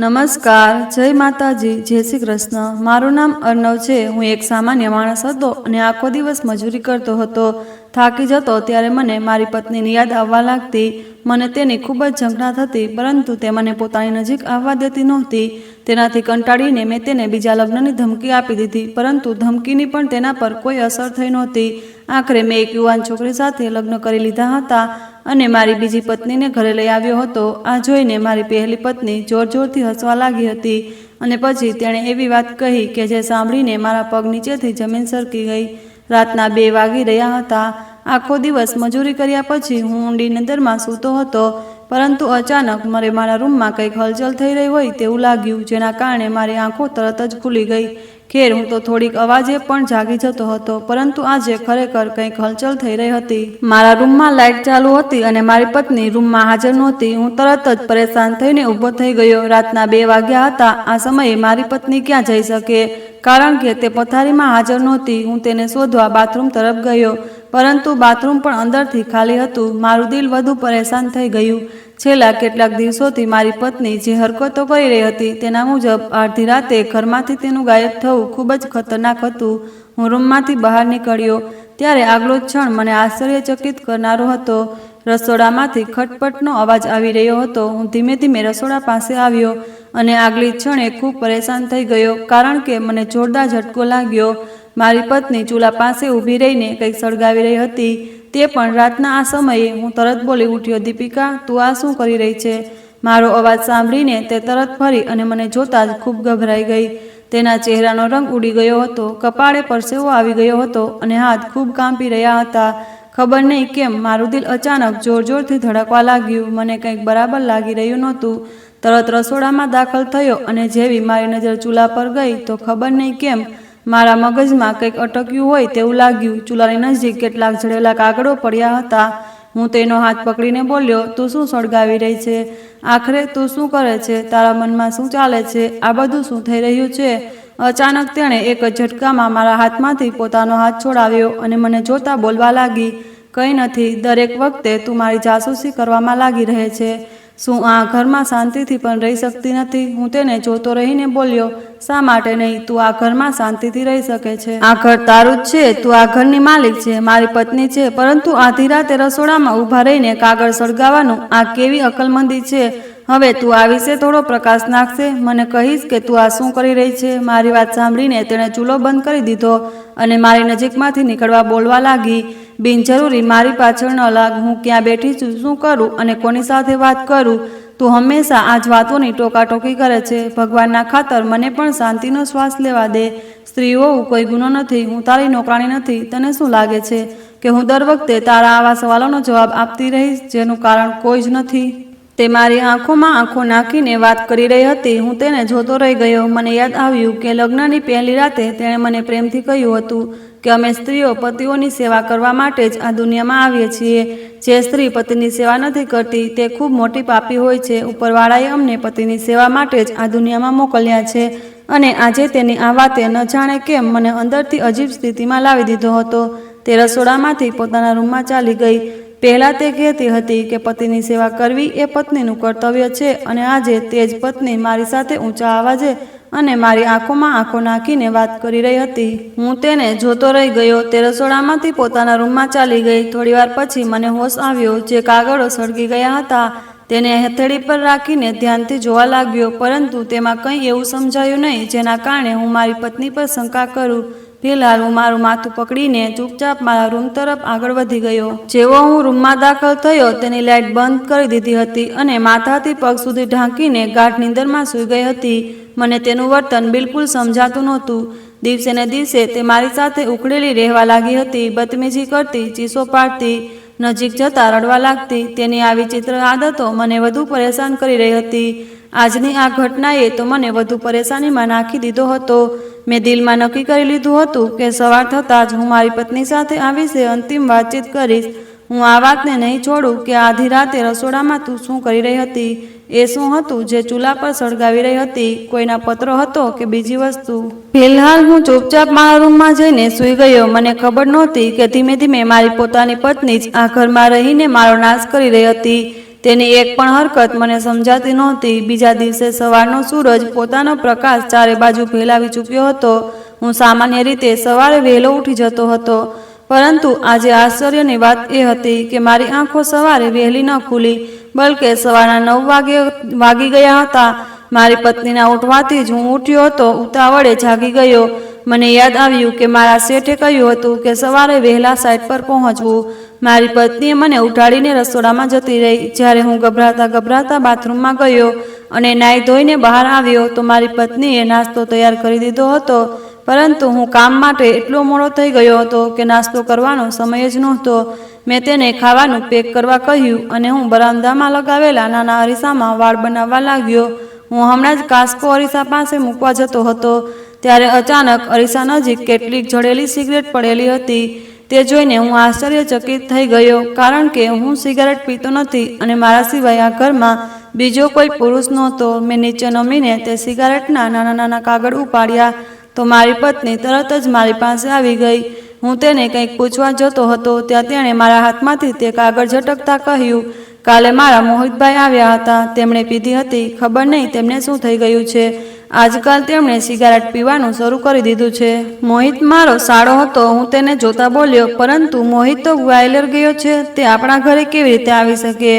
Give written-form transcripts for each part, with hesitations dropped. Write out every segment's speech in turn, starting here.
નમસ્કાર, જય માતાજી, જય શ્રી કૃષ્ણ। મારું નામ અર્ણવ છે। હું એક સામાન્ય માણસ હતો અને આખો દિવસ મજૂરી કરતો હતો। થાકી જતો ત્યારે મને મારી પત્નીની યાદ આવવા લાગતી। મને તેની ખૂબ જ ઝંખના થતી, પરંતુ તે મને પોતાની નજીક આવવા દેતી નહોતી। તેનાથી કંટાળીને મેં તેને બીજા લગ્નની ધમકી આપી દીધી, પરંતુ ધમકીની પણ તેના પર કોઈ અસર થઈ નહોતી। આખરે મેં એક યુવાન છોકરી સાથે લગ્ન કરી લીધા હતા અને મારી બીજી પત્નીને ઘરે લઈ આવ્યો હતો। આ જોઈને મારી પહેલી પત્ની જોરથી હસવા લાગી હતી અને પછી તેણે એવી વાત કહી કે જે સાંભળીને મારા પગ નીચેથી જમીન સરકી ગઈ। રાતના 2 વાગી રહ્યા હતા। આખો દિવસ મજૂરી કર્યા પછી હું ઊંડી નિંદરમાં સૂતો હતો, પરંતુ અચાનક મને મારા રૂમમાં કંઈક હલચલ થઈ રહી હોય તેવું લાગ્યું, જેના કારણે મારી આંખો તરત જ ખુલી ગઈ। ખેર, હું તો થોડીક અવાજે પણ જાગી જતો હતો, પરંતુ આજે ખરેખર કંઈક હલચલ થઈ રહી હતી। મારા રૂમમાં લાઇટ ચાલુ હતી અને મારી પત્ની રૂમમાં હાજર નહોતી। હું તરત જ પરેશાન થઈને ઊભો થઈ ગયો। રાતના 2 વાગ્યા હતા। આ સમયે મારી પત્ની ક્યાં જઈ શકે, કારણ કે તે પથારીમાં હાજર નહોતી। હું તેને શોધવા બાથરૂમ તરફ ગયો, પરંતુ બાથરૂમ પણ અંદરથી ખાલી હતું। મારું દિલ વધુ પરેશાન થઈ ગયું। છેલ્લા કેટલાક દિવસોથી મારી પત્ની જે હરકતો કરી રહી હતી તેના મુજબ અડધી રાતે ઘરમાંથી તેનું ગાયબ થવું ખૂબ જ ખતરનાક હતું। હું રૂમમાંથી બહાર નીકળ્યો ત્યારે આગલો ક્ષણ મને આશ્ચર્યચકિત કરનારો હતો। રસોડામાંથી ખટપટનો અવાજ આવી રહ્યો હતો। હું ધીમે ધીમે રસોડા પાસે આવ્યો અને આગલી ક્ષણે ખૂબ પરેશાન થઈ ગયો, કારણ કે મને જોરદાર ઝટકો લાગ્યો। મારી પત્ની ચૂલા પાસે ઊભી રહીને કંઈક સળગાવી રહી હતી, તે પણ રાતના આ સમયે। હું તરત બોલી ઉઠ્યો, દીપિકા, તું આ શું કરી રહી છે? મારો અવાજ સાંભળીને તે તરત ફરી અને મને જોતાં જ ખૂબ ગભરાઈ ગઈ। તેના ચહેરાનો રંગ ઉડી ગયો હતો, કપાળે પરસેવો આવી ગયો હતો અને હાથ ખૂબ કાંપી રહ્યા હતા। ખબર નહીં કેમ મારું દિલ અચાનક જોરથી ધડકવા લાગ્યું। મને કંઈક બરાબર લાગી રહ્યું નહોતું। તરત રસોડામાં દાખલ થયો અને જેવી મારી નજર ચૂલા પર ગઈ તો ખબર નહીં કેમ મારા મગજમાં કંઈક અટક્યું હોય તેવું લાગ્યું। ચૂલાની નજીક કેટલાક જડેલા કાગળો પડ્યા હતા। હું તેનો હાથ પકડીને બોલ્યો, તું શું સળગાવી રહી છે? આખરે તું શું કરે છે? તારા મનમાં શું ચાલે છે? આ બધું શું થઈ રહ્યું છે? અચાનક તેણે એક જ ઝટકામાં મારા હાથમાંથી પોતાનો હાથ છોડાવ્યો અને મને જોતા બોલવા લાગી, કંઈ નથી, દરેક વખતે તું મારી જાસૂસી કરવામાં લાગી રહે છે। શું આ ઘરમાં શાંતિથી પણ રહી શકતી નથી? હું તેને જોતો રહીને બોલ્યો, શા માટે નહીં? તું આ ઘરમાં શાંતિથી રહી શકે છે। આ ઘર તારું જ છે, તું આ ઘરની માલિક છે, મારી પત્ની છે, પરંતુ આધી રાતે રસોડામાં ઊભા રહીને કાગળ સળગાવવાનું આ કેવી અકલમંદી છે? હવે તું આ વિશે થોડો પ્રકાશ નાખશે? મને કહીશ કે તું આ શું કરી રહી છે? મારી વાત સાંભળીને તેણે ચૂલો બંધ કરી દીધો અને મારી નજીકમાંથી નીકળવા બોલવા લાગી, બિનજરૂરી મારી પાછળ ન લાગ। હું ક્યાં બેઠી છું, શું કરું અને કોની સાથે વાત કરું? તું હંમેશા આ જ વાતોની ટોકાટોકી કરે છે। ભગવાનના ખાતર મને પણ શાંતિનો શ્વાસ લેવા દે। સ્ત્રી હોવું કોઈ ગુનો નથી। હું તારી નોકરાણી નથી। તને શું લાગે છે કે હું દર વખતે તારા આવા સવાલોનો જવાબ આપતી રહીશ, જેનું કારણ કોઈ જ નથી? તે મારી આંખોમાં આંખો નાખીને વાત કરી રહી હતી। હું તેને જોતો રહી ગયો। મને યાદ આવ્યું કે લગ્નની પહેલી રાતે તેણે મને પ્રેમથી કહ્યું હતું કે અમે સ્ત્રીઓ પતિઓની સેવા કરવા માટે જ આ દુનિયામાં આવીએ છીએ। જે સ્ત્રી પતિની સેવા નથી કરતી તે ખૂબ મોટી પાપી હોય છે। ઉપરવાળાએ અમને પતિની સેવા માટે જ આ દુનિયામાં મોકલ્યા છે અને આજે તેની આ વાતે ન જાણે કેમ મને અંદરથી અજીબ સ્થિતિમાં લાવી દીધો હતો। તે રસોડામાંથી પોતાના રૂમમાં ચાલી ગઈ। પહેલાં તે કહેતી હતી કે પતિની સેવા કરવી એ પત્નીનું કર્તવ્ય છે અને આજે તે જ પત્ની મારી સાથે ઊંચા અવાજે અને મારી આંખોમાં આંખો નાખીને વાત કરી રહી હતી। હું તેને જોતો રહી ગયો। તે રસોડામાંથી પોતાના રૂમમાં ચાલી ગઈ। થોડીવાર પછી મને હોશ આવ્યો। જે કાગળો સળગી ગયા હતા તેને હથેળી પર રાખીને ધ્યાનથી જોવા લાગ્યો, પરંતુ તેમાં કંઈ એવું સમજાયું નહીં જેના કારણે હું મારી પત્ની પર શંકા કરું। ફિલહાલ હું મારું માથું પકડીને ચૂપચાપ મારા રૂમ તરફ આગળ વધી ગયો। જેવો હું રૂમમાં દાખલ થયો તેની લાઇટ બંધ કરી દીધી હતી અને માથાથી પગ સુધી ઢાંકીને ગાઢ નીંદરમાં સૂઈ ગઈ હતી। મને તેનું વર્તન બિલકુલ સમજાતું નહોતું। દિવસે ને દિવસે તે મારી સાથે ઉકળેલી રહેવા લાગી હતી, બદતમીજી કરતી, ચીસો પાડતી, નજીક જતાં રડવા લાગતી। તેની આ વિચિત્ર આદતો મને વધુ પરેશાન કરી રહી હતી। આજની આ ઘટનાએ તો મને વધુ પરેશાનીમાં નાખી દીધો હતો। મેં દિલમાં નક્કી કરી લીધું હતું કે સવાર થતાં જ હું મારી પત્ની સાથે આ વિશે અંતિમ વાતચીત કરીશ। હું આ વાતને નહીં છોડું કે આધી રાતે રસોડામાં તું શું કરી રહી હતી? એ શું હતું જે ચૂલા પર સળગાવી રહી હતી? કોઈના પત્રો હતો કે બીજી વસ્તુ? ફિલહાલ હું ચૂપચાપ મારા રૂમમાં જઈને સૂઈ ગયો। મને ખબર નહોતી કે ધીમે ધીમે મારી પોતાની પત્ની જ આ ઘરમાં રહીને મારો નાશ કરી રહી હતી। તેની એક પણ હરકત મને સમજાતી નહોતી. બીજા દિવસે સવારનો સૂરજ પોતાનો પ્રકાશ ચારે બાજુ ફેલાવી ચૂક્યો હતો. હું સામાન્ય રીતે સવારે વહેલો ઉઠી જતો હતો, પરંતુ આજે આશ્ચર્યની વાત એ હતી કે મારી આંખો સવારે વહેલી ન ખુલી, બલકે સવારના 9 વાગી ગયા હતા. મારી પત્નીના ઉઠવાથી જ હું ઉઠ્યો હતો. ઉતાવળે જાગી ગયો. મને યાદ આવ્યું કે મારા શેઠે કહ્યું હતું કે સવારે વહેલા સાઇટ પર પહોંચવું. મારી પત્નીએ મને ઉઠાડીને રસોડામાં જતી રહી. જ્યારે હું ગભરાતા બાથરૂમમાં ગયો અને નાહી ધોઈને બહાર આવ્યો તો મારી પત્નીએ નાસ્તો તૈયાર કરી દીધો હતો, પરંતુ હું કામ માટે એટલો મોડો થઈ ગયો હતો કે નાસ્તો કરવાનો સમય જ નહોતો. મેં તેને ખાવાનું પેક કરવા કહ્યું અને હું બરામદામાં લગાવેલા નાના અરીસામાં વાળ બનાવવા લાગ્યો. હું હમણાં જ કાસ્કો અરીસા પાસે મૂકવા જતો હતો ત્યારે અચાનક અરીસા નજીક કેટલીક જળેલી સિગરેટ પડેલી હતી. તે જોઈને હું આશ્ચર્યચકિત થઈ ગયો, કારણ કે હું સિગારેટ પીતો નથી અને મારા સિવાય આ ઘરમાં બીજો કોઈ પુરુષ નહોતો. મેં નીચે નમીને તે સિગારેટના નાના કાગળ ઉપાડ્યા તો મારી પત્ની તરત જ મારી પાસે આવી ગઈ. હું તેને કંઈક પૂછવા જતો હતો ત્યાં તેણે મારા હાથમાંથી તે કાગળ ઝટકતા કહ્યું, કાલે મારા મોહિતભાઈ આવ્યા હતા. તેમણે પીધી હતી. ખબર નહીં તેમને શું થઈ ગયું છે. આજકાલ તેમણે સિગારેટ પીવાનું શરૂ કરી દીધું છે. મોહિત મારો સાળો હતો. હું તેને જોતા બોલ્યો, પરંતુ મોહિત તો ગ્વાલિયર ગયો છે. તે આપણા ઘરે કેવી રીતે આવી શકે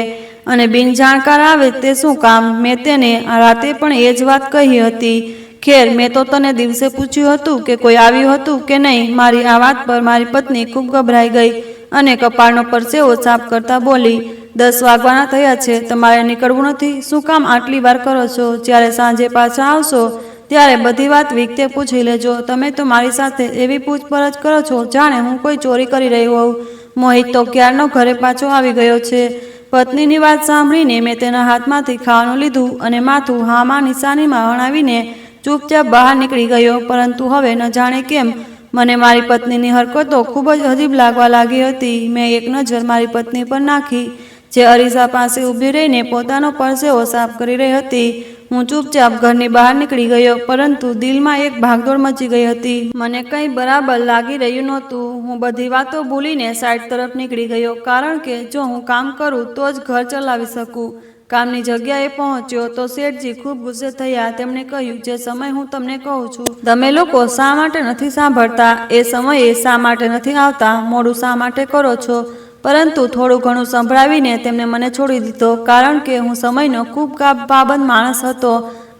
અને બિનજાણકાર આવે તે શું કામ? મેં તેને આ રાતે પણ એ જ વાત કહી હતી. ખેર, મેં તો તને દિવસે પૂછ્યું હતું કે કોઈ આવ્યું હતું કે નહીં. મારી આ વાત પર મારી પત્ની ખૂબ ગભરાઈ ગઈ અને કપાળનો પરસેવો સાફ કરતા બોલી, 10 વાગવાના થયા છે. તમારે નીકળવું નથી? શું કામ આટલી વાર કરો છો? જ્યારે સાંજે પાછા આવશો ત્યારે બધી વાત વિગતે પૂછી લેજો. તમે તો મારી સાથે એવી પૂછપરછ કરો છો જાણે હું કોઈ ચોરી કરી રહ્યો હોઉં. મોહિત તો ક્યારનો ઘરે પાછો આવી ગયો છે. પત્નીની વાત સાંભળીને મેં તેના હાથમાંથી ખાવાનું લીધું અને માથું હામાં નિશાનીમાં હણાવીને ચૂપચાપ બહાર નીકળી ગયો. પરંતુ હવે ન જાણે કેમ મને મારી પત્નીની હરકતો ખૂબ જ અજીબ લાગવા લાગી હતી. મેં એક નજર મારી પત્ની પર નાખી, જે અરીસા પાસે ઊભી રહીને પોતાનો પરસેવો સાફ કરી રહી હતી. હું ચૂપચાપ ઘરની બહાર નીકળી ગયો, પરંતુ દિલમાં એક ભાગદોડ મચી ગઈ હતી. મને કંઈ બરાબર લાગી રહ્યું નહોતું. હું બધી વાતો ભૂલીને સાઈડ તરફ નીકળી ગયો, કારણ કે જો હું કામ કરું તો જ ઘર ચલાવી શકું. કામની જગ્યાએ પહોંચ્યો તો શેઠજી ખૂબ ગુસ્સે થયા. તેમણે કહ્યું, જે સમય હું તમને કહું છું તમે લોકો શા માટે નથી સાંભળતા? એ સમયે શા માટે નથી આવતા? મોડું શા માટે કરો છો? પરંતુ થોડું ઘણું સંભળાવીને તેમને મને છોડી દીધો, કારણ કે હું સમયનો ખૂબ પાબંદ માણસ હતો.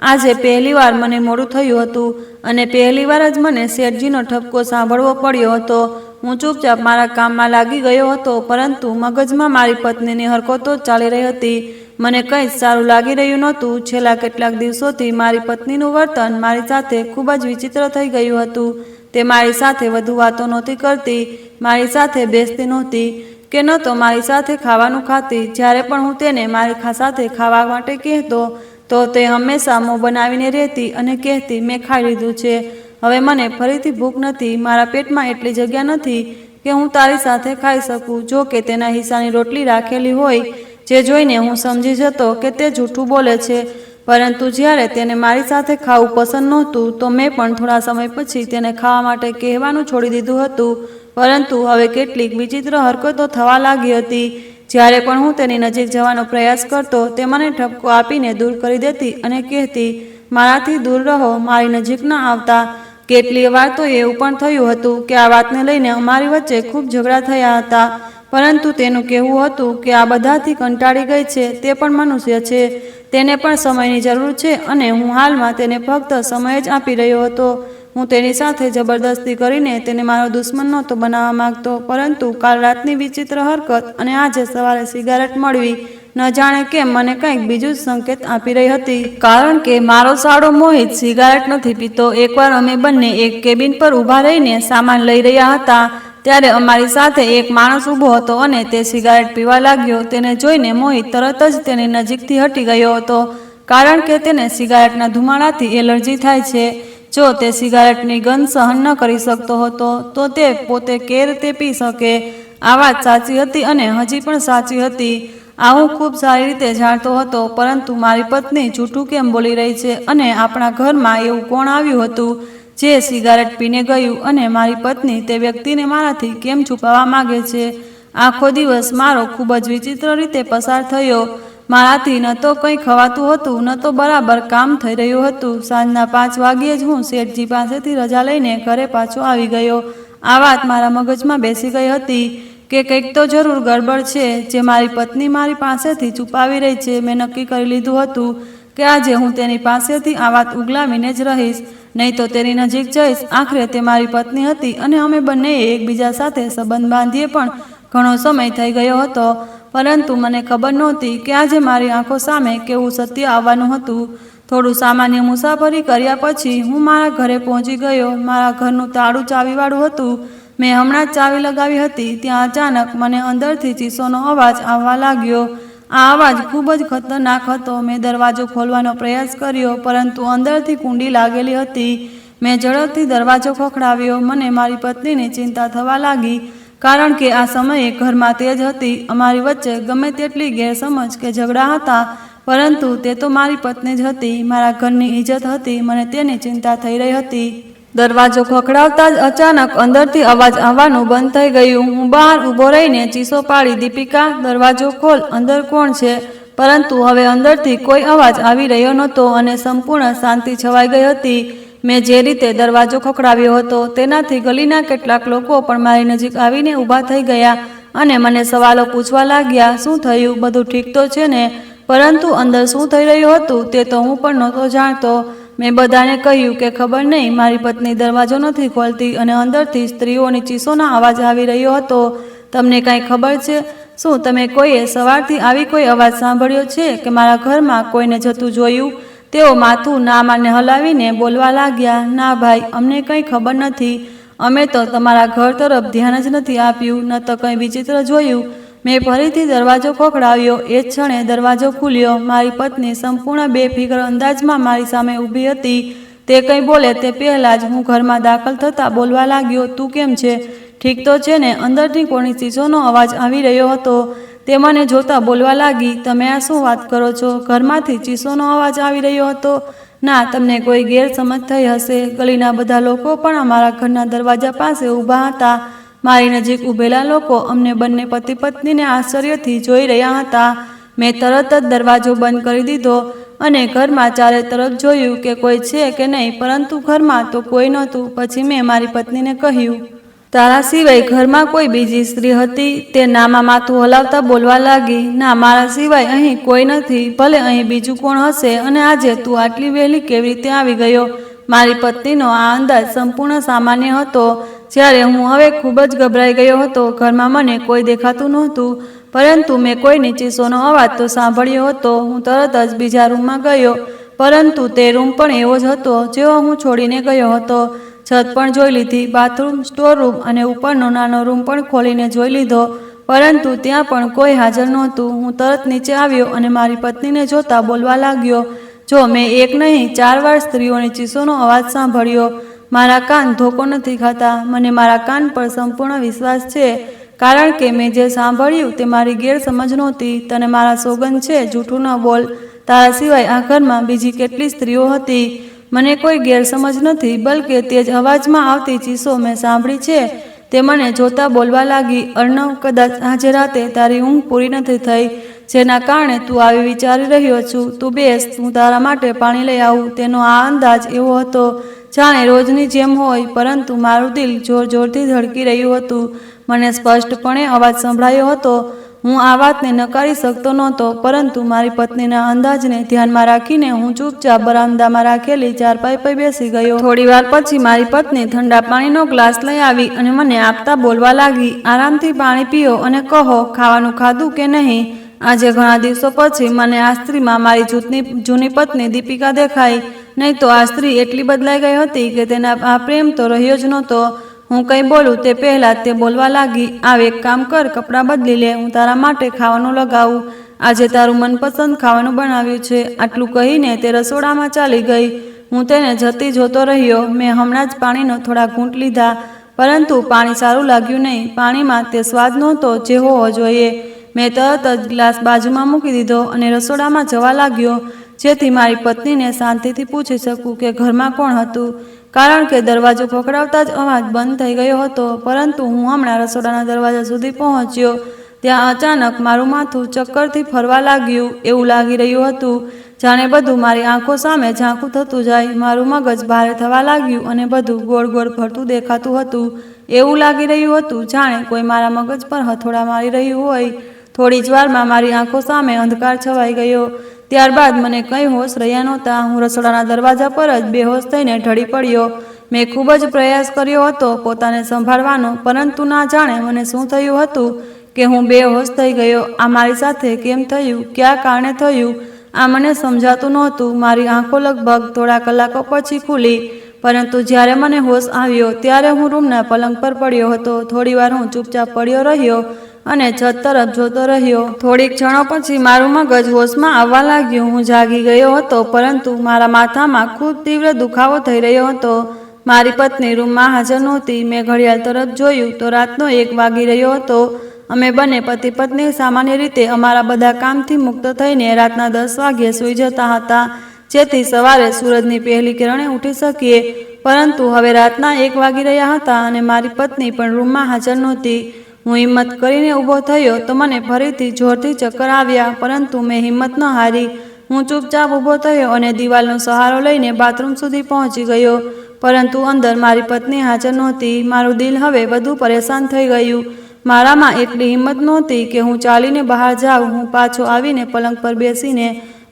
આજે પહેલીવાર મને મોડું થયું હતું અને પહેલીવાર જ મને શેઠજીનો ઠપકો સાંભળવો પડ્યો હતો. હું ચૂપચાપ મારા કામમાં લાગી ગયો હતો, પરંતુ મગજમાં મારી પત્નીની હરકતો ચાલી રહી હતી. મને કંઈ જ સારું લાગી રહ્યું નહોતું. છેલ્લા કેટલાક દિવસોથી મારી પત્નીનું વર્તન મારી સાથે ખૂબ જ વિચિત્ર થઈ ગયું હતું. તે મારી સાથે વધુ વાતો નહોતી કરતી, મારી સાથે બેસતી નહોતી કે ન તો મારી સાથે ખાવાનું ખાતી. જ્યારે પણ હું તેને મારી સાથે ખાવા માટે કહેતો તો તે હંમેશા મોં બનાવીને રહેતી અને કહેતી, મેં ખાઈ લીધું છે, હવે મને ફરીથી ભૂખ નથી. મારા પેટમાં એટલી જગ્યા નથી કે હું તારી સાથે ખાઈ શકું. જો કે તેના હિસ્સાની રોટલી રાખેલી હોય, જે જોઈને હું સમજી જતો કે તે જૂઠું બોલે છે. પરંતુ જ્યારે તેને મારી સાથે ખાવું પસંદ નહોતું તો મેં પણ થોડા સમય પછી તેને ખાવા માટે કહેવાનું છોડી દીધું હતું. પરંતુ હવે કેટલીક વિચિત્ર હરકતો થવા લાગી હતી. જ્યારે પણ હું તેની નજીક જવાનો પ્રયાસ કરતો, તે મને ઠપકો આપીને દૂર કરી દેતી અને કહેતી, મારાથી દૂર રહો, મારી નજીક ન આવતા. કેટલી વાર તો એવું પણ થયું હતું કે આ વાતને લઈને અમારી વચ્ચે ખૂબ ઝઘડા થયા હતા. પરંતુ તેનું કહેવું હતું કે આ બધાથી કંટાળી ગઈ છે, તે પણ મનુષ્ય છે, તેને પણ સમયની જરૂર છે અને હું હાલમાં તેને ફક્ત સમય જ આપી રહ્યો હતો. હું તેની સાથે જબરદસ્તી કરીને તેને મારો દુશ્મન નહોતો બનાવવા માંગતો, પરંતુ કાલ રાતની વિચિત્ર હરકત અને આજે સવારે સિગારેટ મળવી ન જાણે કેમ મને કંઈક બીજું જ સંકેત આપી રહી હતી. કારણ કે મારો સાળો મોહિત સિગારેટ નથી પીતો. એકવાર અમે બંને એક કેબિન પર ઊભા રહીને સામાન લઈ રહ્યા હતા, ત્યારે અમારી સાથે એક માણસ ઊભો હતો અને તે સિગારેટ પીવા લાગ્યો. તેને જોઈને મોહિત તરત જ તેની નજીકથી હટી ગયો હતો, કારણ કે તેને સિગારેટના ધુમાડાથી એલર્જી થાય છે. જો તે સિગારેટની ગંધ સહન ન કરી શકતો હતો તો તે પોતે કેર તે પી શકે. આ વાત સાચી હતી અને હજી પણ સાચી હતી. આ હું ખૂબ સારી રીતે જાણતો હતો, પરંતુ મારી પત્ની જૂઠું કેમ બોલી રહી છે અને આપણા ઘરમાં એવું કોણ આવ્યું હતું જે સિગારેટ પીને ગયું અને મારી પત્ની તે વ્યક્તિને મારાથી કેમ છુપાવવા માંગે છે. આખો દિવસ મારો ખૂબ જ વિચિત્ર રીતે પસાર થયો. મારાથી ન તો કંઈ ખવાતું હતું, ન તો બરાબર કામ થઈ રહ્યું હતું. સાંજના 5 વાગ્યે જ હું શેઠજી પાસેથી રજા લઈને ઘરે પાછો આવી ગયો. આ વાત મારા મગજમાં બેસી ગઈ હતી કે કંઈક તો જરૂર ગડબડ છે, જે મારી પત્ની મારી પાસેથી છુપાવી રહી છે. મેં નક્કી કરી લીધું હતું કે આજે હું તેની પાસેથી આ વાત ઉગલાવીને જ રહીશ, નહીં તો તેની નજીક જઈશ. આખરે તે મારી પત્ની હતી અને અમે બંનેએ એકબીજા સાથે સંબંધ બાંધીએ પણ ઘણો સમય થઈ ગયો હતો, પરંતુ મને ખબર નહોતી કે આજે મારી આંખો સામે કેવું સત્ય આવવાનું હતું. થોડું સામાન્ય મુસાફરી કર્યા પછી હું મારા ઘરે પહોંચી ગયો. મારા ઘરનું તાળું ચાવીવાળું હતું. મેં હમણાં જ ચાવી લગાવી હતી, ત્યાં અચાનક મને અંદરથી ચીસોનો અવાજ આવવા લાગ્યો. આ અવાજ ખૂબ જ ખતરનાક હતો. મેં દરવાજો ખોલવાનો પ્રયાસ કર્યો, પરંતુ અંદરથી કુંડી લાગેલી હતી. મેં ઝડપથી દરવાજો ખખડાવ્યો. મને મારી પત્નીની ચિંતા થવા લાગી, કારણ કે આ સમયે ઘરમાં તેજ હતી. અમારી વચ્ચે ગમે તેટલી ગેરસમજ કે ઝઘડા હતા, પરંતુ તે તો મારી પત્ની જ હતી, મારા ઘરની ઇજ્જત હતી. મને તેની ચિંતા થઈ રહી હતી. દરવાજો ખખડાવતા જ અચાનક અંદરથી અવાજ આવવાનું બંધ થઈ ગયું. હું બહાર ઊભો રહીને ચીસો પાડી, દીપિકા, દરવાજો ખોલ, અંદર કોણ છે? પરંતુ હવે અંદરથી કોઈ અવાજ આવી રહ્યો નહોતો અને સંપૂર્ણ શાંતિ છવાઈ ગઈ હતી. મેં જે રીતે દરવાજો ખખડાવ્યો હતો તેનાથી ગલીના કેટલાક લોકો પણ મારી નજીક આવીને ઊભા થઈ ગયા અને મને સવાલો પૂછવા લાગ્યા. શું થયું? બધું ઠીક તો છે ને? પરંતુ અંદર શું થઈ રહ્યું હતું તે તો હું પણ નહોતો જાણતો. મેં બધાને કહ્યું કે ખબર નહીં, મારી પત્ની દરવાજો નથી ખોલતી અને અંદરથી સ્ત્રીઓની ચીસોનો અવાજ આવી રહ્યો હતો. તમને કાંઈ ખબર છે? શું તમે કોઈએ સવારથી આવી કોઈ અવાજ સાંભળ્યો છે કે મારા ઘરમાં કોઈને જતું જોયું? તેઓ માથું ના માને હલાવીને બોલવા લાગ્યા, ના ભાઈ, અમને કંઈ ખબર નથી. અમે તો તમારા ઘર તરફ ધ્યાન જ નથી આપ્યું, ન તો કંઈ વિચિત્ર જોયું. મેં ફરીથી દરવાજો ખખડાવ્યો. એ જ ક્ષણે દરવાજો ખુલ્યો. મારી પત્ની સંપૂર્ણ બેફિકર અંદાજમાં મારી સામે ઊભી હતી. તે કંઈ બોલે તે પહેલાં જ હું ઘરમાં દાખલ થતાં બોલવા લાગ્યો, તું કેમ છે? ઠીક તો છે ને? અંદરથી કોની ચીસોનો અવાજ આવી રહ્યો હતો. તે મને જોતા બોલવા લાગી, તમે આ શું વાત કરો છો? ઘરમાંથી ચીસોનો અવાજ આવી રહ્યો હતો? ના, તમને કોઈ ગેરસમજ થઈ હશે. ગલીના બધા લોકો પણ અમારા ઘરના દરવાજા પાસે ઊભા હતા. મારી નજીક ઊભેલા લોકો અમને બંને પતિ પત્નીને આશ્ચર્યથી જોઈ રહ્યા હતા. મેં તરત જ દરવાજો બંધ કરી દીધો અને ઘરમાં ચારે તરફ જોયું કે કોઈ છે કે નહીં, પરંતુ ઘરમાં તો કોઈ નહોતું. પછી મેં મારી પત્નીને કહ્યું, તારા સિવાય ઘરમાં કોઈ બીજી સ્ત્રી હતી? તે નામાં માથું હલાવતા બોલવા લાગી, ના, મારા સિવાય અહીં કોઈ નથી. ભલે અહીં બીજું કોણ હશે? અને આજે તું આટલી વહેલી કેવી રીતે આવી ગયો? મારી પત્નીનો આ અંદાજ સંપૂર્ણ સામાન્ય હતો. જ્યારે હું હવે ખૂબ જ ગભરાઈ ગયો હતો. ઘરમાં મને કોઈ દેખાતું નહોતું, પરંતુ મેં કોઈની ચીસોનો અવાજ તો સાંભળ્યો હતો. હું તરત જ બીજા રૂમમાં ગયો, પરંતુ તે રૂમ પણ એવો જ હતો જેવો હું છોડીને ગયો હતો. છત પણ જોઈ લીધી, બાથરૂમ, સ્ટોર રૂમ અને ઉપરનો નાનો રૂમ પણ ખોલીને જોઈ લીધો, પરંતુ ત્યાં પણ કોઈ હાજર નહોતું. હું તરત નીચે આવ્યો અને મારી પત્નીને જોતા બોલવા લાગ્યો, જો મેં એક નહીં 4 વાર સ્ત્રીઓની ચીસોનો અવાજ સાંભળ્યો. મારા કાન ધોકો નથી ખાતા. મને મારા કાન પર સંપૂર્ણ વિશ્વાસ છે, કારણ કે મેં જે સાંભળ્યું તે મારી ગેરસમજ નહોતી. તને મારા સોગંદ છે, જૂઠું ન બોલ. તારા સિવાય આ ઘરમાં બીજી કેટલી સ્ત્રીઓ હતી? મને કોઈ ગેરસમજ નથી, બલકે તે જ અવાજમાં આવતી ચીસો મેં સાંભળી છે. તે મને જોતા બોલવા લાગી, અર્ણવ, કદાચ આજે રાતે તારી ઊંઘ પૂરી નથી થઈ, જેના કારણે તું આવી વિચારી રહ્યો છું. તું બેસ, હું તારા માટે પાણી લઈ આવું. તેનો આ અંદાજ એવો હતો જાણે રોજની જેમ હોય, પરંતુ મારું દિલ જોર જોરથી ધડકી રહ્યું હતું. મને સ્પષ્ટપણે અવાજ સંભળાયો હતો. હું આ વાતને નકારી શકતો નહોતો, પરંતુ મારી પત્નીના અંદાજને ધ્યાનમાં રાખીને હું ચૂપચાપ બરામદામાં રાખેલી ચારપાઈ પર બેસી ગયો. થોડી વાર પછી મારી પત્ની ઠંડા પાણીનો ગ્લાસ લઈ આવી અને મને આપતા બોલવા લાગી, આરામથી પાણી પીઓ અને કહો, ખાવાનું ખાધું કે નહીં? આજે ઘણા દિવસો પછી મને આ સ્ત્રીમાં મારી જૂની પત્ની દીપિકા દેખાઈ. નહીં તો આ સ્ત્રી એટલી બદલાઈ ગઈ હતી કે તેના આ પ્રેમ તો રહ્યો જ નહોતો. હું કંઈ બોલું તે પહેલાં તે બોલવા લાગી, આવ, એક કામ કર, કપડાં બદલી લે, હું તારા માટે ખાવાનું લગાવું. આજે તારું મનપસંદ ખાવાનું બનાવ્યું છે. આટલું કહીને તે રસોડામાં ચાલી ગઈ. હું તેને જતી જોતો રહ્યો. મેં હમણાં જ પાણીનો થોડા ઘૂંટ લીધા, પરંતુ પાણી સારું લાગ્યું નહીં. પાણીમાં તે સ્વાદ નહોતો જે હોવો જોઈએ. મેં તરત જ ગ્લાસ બાજુમાં મૂકી દીધો અને રસોડામાં જવા લાગ્યો, જેથી મારી પત્નીને શાંતિથી પૂછી શકું કે ઘરમાં કોણ હતું, કારણ કે દરવાજો ખખડાવતા જ અવાજ બંધ થઈ ગયો હતો. પરંતુ હું હમણાં રસોડાના દરવાજા સુધી પહોંચ્યો ત્યાં અચાનક મારું માથું ચક્કરથી ફરવા લાગ્યું. એવું લાગી રહ્યું હતું જાણે બધું મારી આંખો સામે ઝાંખું થતું જાય. મારું મગજ ભારે થવા લાગ્યું અને બધું ગોળ ગોળ ફરતું દેખાતું હતું. એવું લાગી રહ્યું હતું જાણે કોઈ મારા મગજ પર હથોડા મારી રહ્યું હોય. થોડી જ વારમાં મારી આંખો સામે અંધકાર છવાઈ ગયો. ત્યારબાદ મને કંઈ હોશ રહ્યા નહોતા. હું રસોડાના દરવાજા પર જ બેહોશ થઈને ઢળી પડ્યો. મેં ખૂબ જ પ્રયાસ કર્યો હતો પોતાને સંભાળવાનો, પરંતુ ના જાણે મને શું થયું હતું કે હું બેહોશ થઈ ગયો. આ મારી સાથે કેમ થયું? કયા કારણે થયું? આ મને સમજાતું નહોતું. મારી આંખો લગભગ થોડા કલાકો પછી ખુલી, પરંતુ જ્યારે મને હોશ આવ્યો ત્યારે હું રૂમના પલંગ પર પડ્યો હતો. થોડીવાર હું ચૂપચાપ પડ્યો રહ્યો અને છત તરફ જોતો રહ્યો. થોડીક ક્ષણો પછી મારું મગજ હોશમાં આવવા લાગ્યું. હું જાગી ગયો હતો, પરંતુ મારા માથામાં ખૂબ તીવ્ર દુખાવો થઈ રહ્યો હતો. મારી પત્ની રૂમમાં હાજર નહોતી. મેં ઘડિયાળ તરફ જોયું તો રાતનો 1 વાગી રહ્યો હતો. અમે બંને પતિ પત્ની સામાન્ય રીતે અમારા બધા કામથી મુક્ત થઈને રાતના 10 વાગ્યે સૂઈ જતા હતા, જેથી સવારે સૂરજની પહેલી કિરણે ઉઠી શકીએ. પરંતુ હવે રાતના 1 વાગી રહ્યા હતા અને મારી પત્ની પણ રૂમમાં હાજર નહોતી. હું હિંમત કરીને ઊભો થયો તો મને ફરીથી જોરથી ચક્કર આવ્યા, પરંતુ મેં હિંમત ન હારી. હું ચૂપચાપ ઊભો થયો અને દિવાલનો સહારો લઈને બાથરૂમ સુધી પહોંચી ગયો, પરંતુ અંદર મારી પત્ની હાજર નહોતી. મારું દિલ હવે વધુ પરેશાન થઈ ગયું. મારામાં એટલી હિંમત નહોતી કે હું ચાલીને બહાર જાઉં. હું પાછો આવીને પલંગ પર બેસીને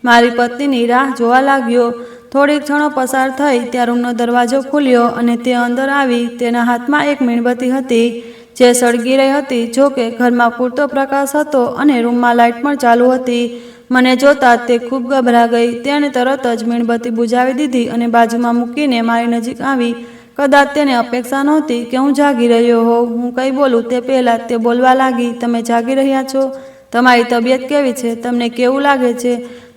મારી પત્નીની રાહ જોવા લાગ્યો. થોડીક ક્ષણો પસાર થઈ ત્યાં રૂમનો દરવાજો ખુલ્યો અને તે અંદર આવી. તેના હાથમાં એક મીણબત્તી હતી જે સળગી રહી હતી. જો કે ઘરમાં પૂરતો પ્રકાશ હતો અને રૂમમાં લાઇટ પણ ચાલુ હતી. મને જોતા તે ખૂબ ગભરા ગઈ. તેણે તરત જ મીણબત્તી બુઝાવી દીધી અને બાજુમાં મૂકીને મારી નજીક આવી. કદાચ તેને અપેક્ષા નહોતી કે હું જાગી રહ્યો હોઉં. હું કંઈ બોલું તે પહેલાં તે બોલવા લાગી, તમે જાગી રહ્યા છો? તમારી તબિયત કેવી છે? તમને કેવું લાગે છે?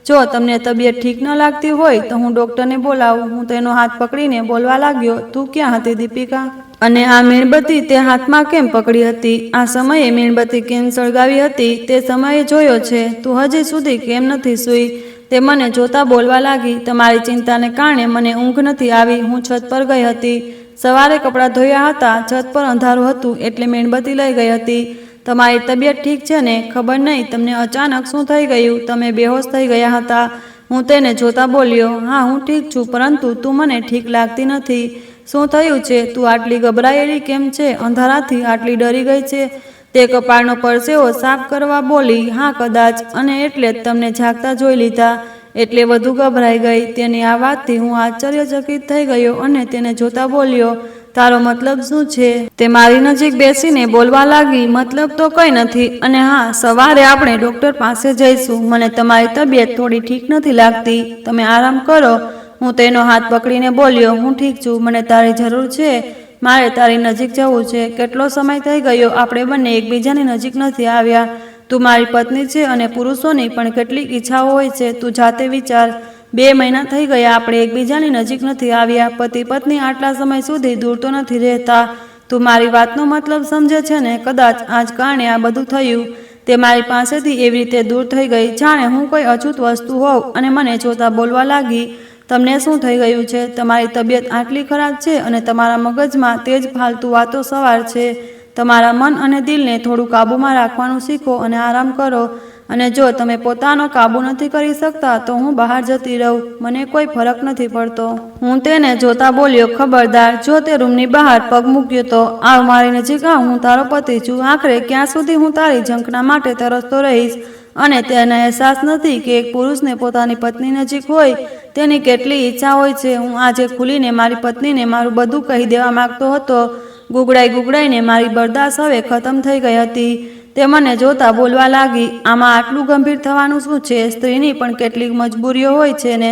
જો તમને તબિયત ઠીક ન લાગતી હોય તો હું ડૉક્ટરને બોલાવું. હું તેનો હાથ પકડીને બોલવા લાગ્યો, તું ક્યાં હતી દીપિકા? અને આ મીણબત્તી તે હાથમાં કેમ પકડી હતી? આ સમયે મીણબત્તી કેમ સળગાવી હતી તે સમયે જોયો છે? તું હજી સુધી કેમ નથી સૂઈ? તે મને જોતા બોલવા લાગી, તમારી ચિંતાને કારણે મને ઊંઘ નથી આવી. હું છત પર ગઈ હતી. સવારે કપડાં ધોયા હતા. છત પર અંધારું હતું એટલે મીણબત્તી લઈ ગઈ હતી. તમારી તબિયત ઠીક છે ને? ખબર નહીં તમને અચાનક શું થઈ ગયું. તમે બેહોશ થઈ ગયા હતા. હું તેને જોતા બોલ્યો, હા હું ઠીક છું, પરંતુ તું મને ઠીક લાગતી નથી. શું થયું છે? તું આટલી ગભરાયેલી કેમ છે? અંધારાથી આટલી ડરી ગઈ છે? તે કપાળનો પરસેવો સાફ કરવા બોલી, હા કદાચ, અને એટલે જ તમને જાગતા જોઈ લીધા એટલે વધુ ગભરાઈ ગઈ. તેની આ વાતથી હું આશ્ચર્યચકિત થઈ ગયો અને તેને જોતા બોલ્યો, તારો મતલબ શું છે? તે મારી નજીક બેસીને બોલવા લાગી, મતલબ તો કંઈ નથી, અને હા સવારે આપણે ડૉક્ટર પાસે જઈશું. મને તમારી તબિયત થોડી ઠીક નથી લાગતી. તમે આરામ કરો. હું તેનો હાથ પકડીને બોલ્યો, હું ઠીક છું. મને તારી જરૂર છે. મારે તારી નજીક જવું છે. કેટલો સમય થઈ ગયો આપણે બંને એકબીજાની નજીક નથી આવ્યા. તું મારી પત્ની છે અને પુરુષોની પણ કેટલીક ઈચ્છાઓ હોય છે. તું જાતે વિચાર. 2 મહિના થઈ ગયા આપણે એકબીજાની નજીક નથી આવ્યા. પતિ પત્ની આટલા સમય સુધી દૂર તો નથી રહેતા. તું મારી વાતનો મતલબ સમજે છે ને? કદાચ આ જ કારણે આ બધું થયું. તે મારી પાસેથી એવી રીતે દૂર થઈ ગઈ જાણે હું કોઈ અછૂત વસ્તુ હોઉં અને મને જોતા બોલવા લાગી, તમને શું થઈ ગયું છે? તમારી તબિયત આટલી ખરાબ છે અને તમારા મગજમાં તે જ ફાલતુ વાતો સવાર છે. તમારા મન અને દિલને થોડું કાબૂમાં રાખવાનું શીખો અને આરામ કરો. અને જો તમે પોતાનો કાબૂ નથી કરી શકતા તો હું બહાર જતી રહું. મને કોઈ ફરક નથી પડતો. હું તેને જોતા બોલ્યો, ખબરદાર જો તે રૂમની બહાર પગ મૂક્યો તો આવ મારી નજીક આવ. હું તારો પતિ છું. આખરે ક્યાં સુધી હું તારી ઝંખના માટે તરસતો રહીશ? અને તેને અહેસાસ નથી કે એક પુરુષને પોતાની પત્ની નજીક હોય તેની કેટલી ઈચ્છા હોય છે. હું આજે ખુલીને મારી પત્નીને મારું બધું કહી દેવા માંગતો હતો. ગુગડાઈને મારી બરદાસ્ત હવે ખતમ થઈ ગઈ હતી. તે મને જોતા બોલવા લાગી, આમાં આટલું ગંભીર થવાનું શું છે? સ્ત્રીની પણ કેટલીક મજબૂરીઓ હોય છે ને?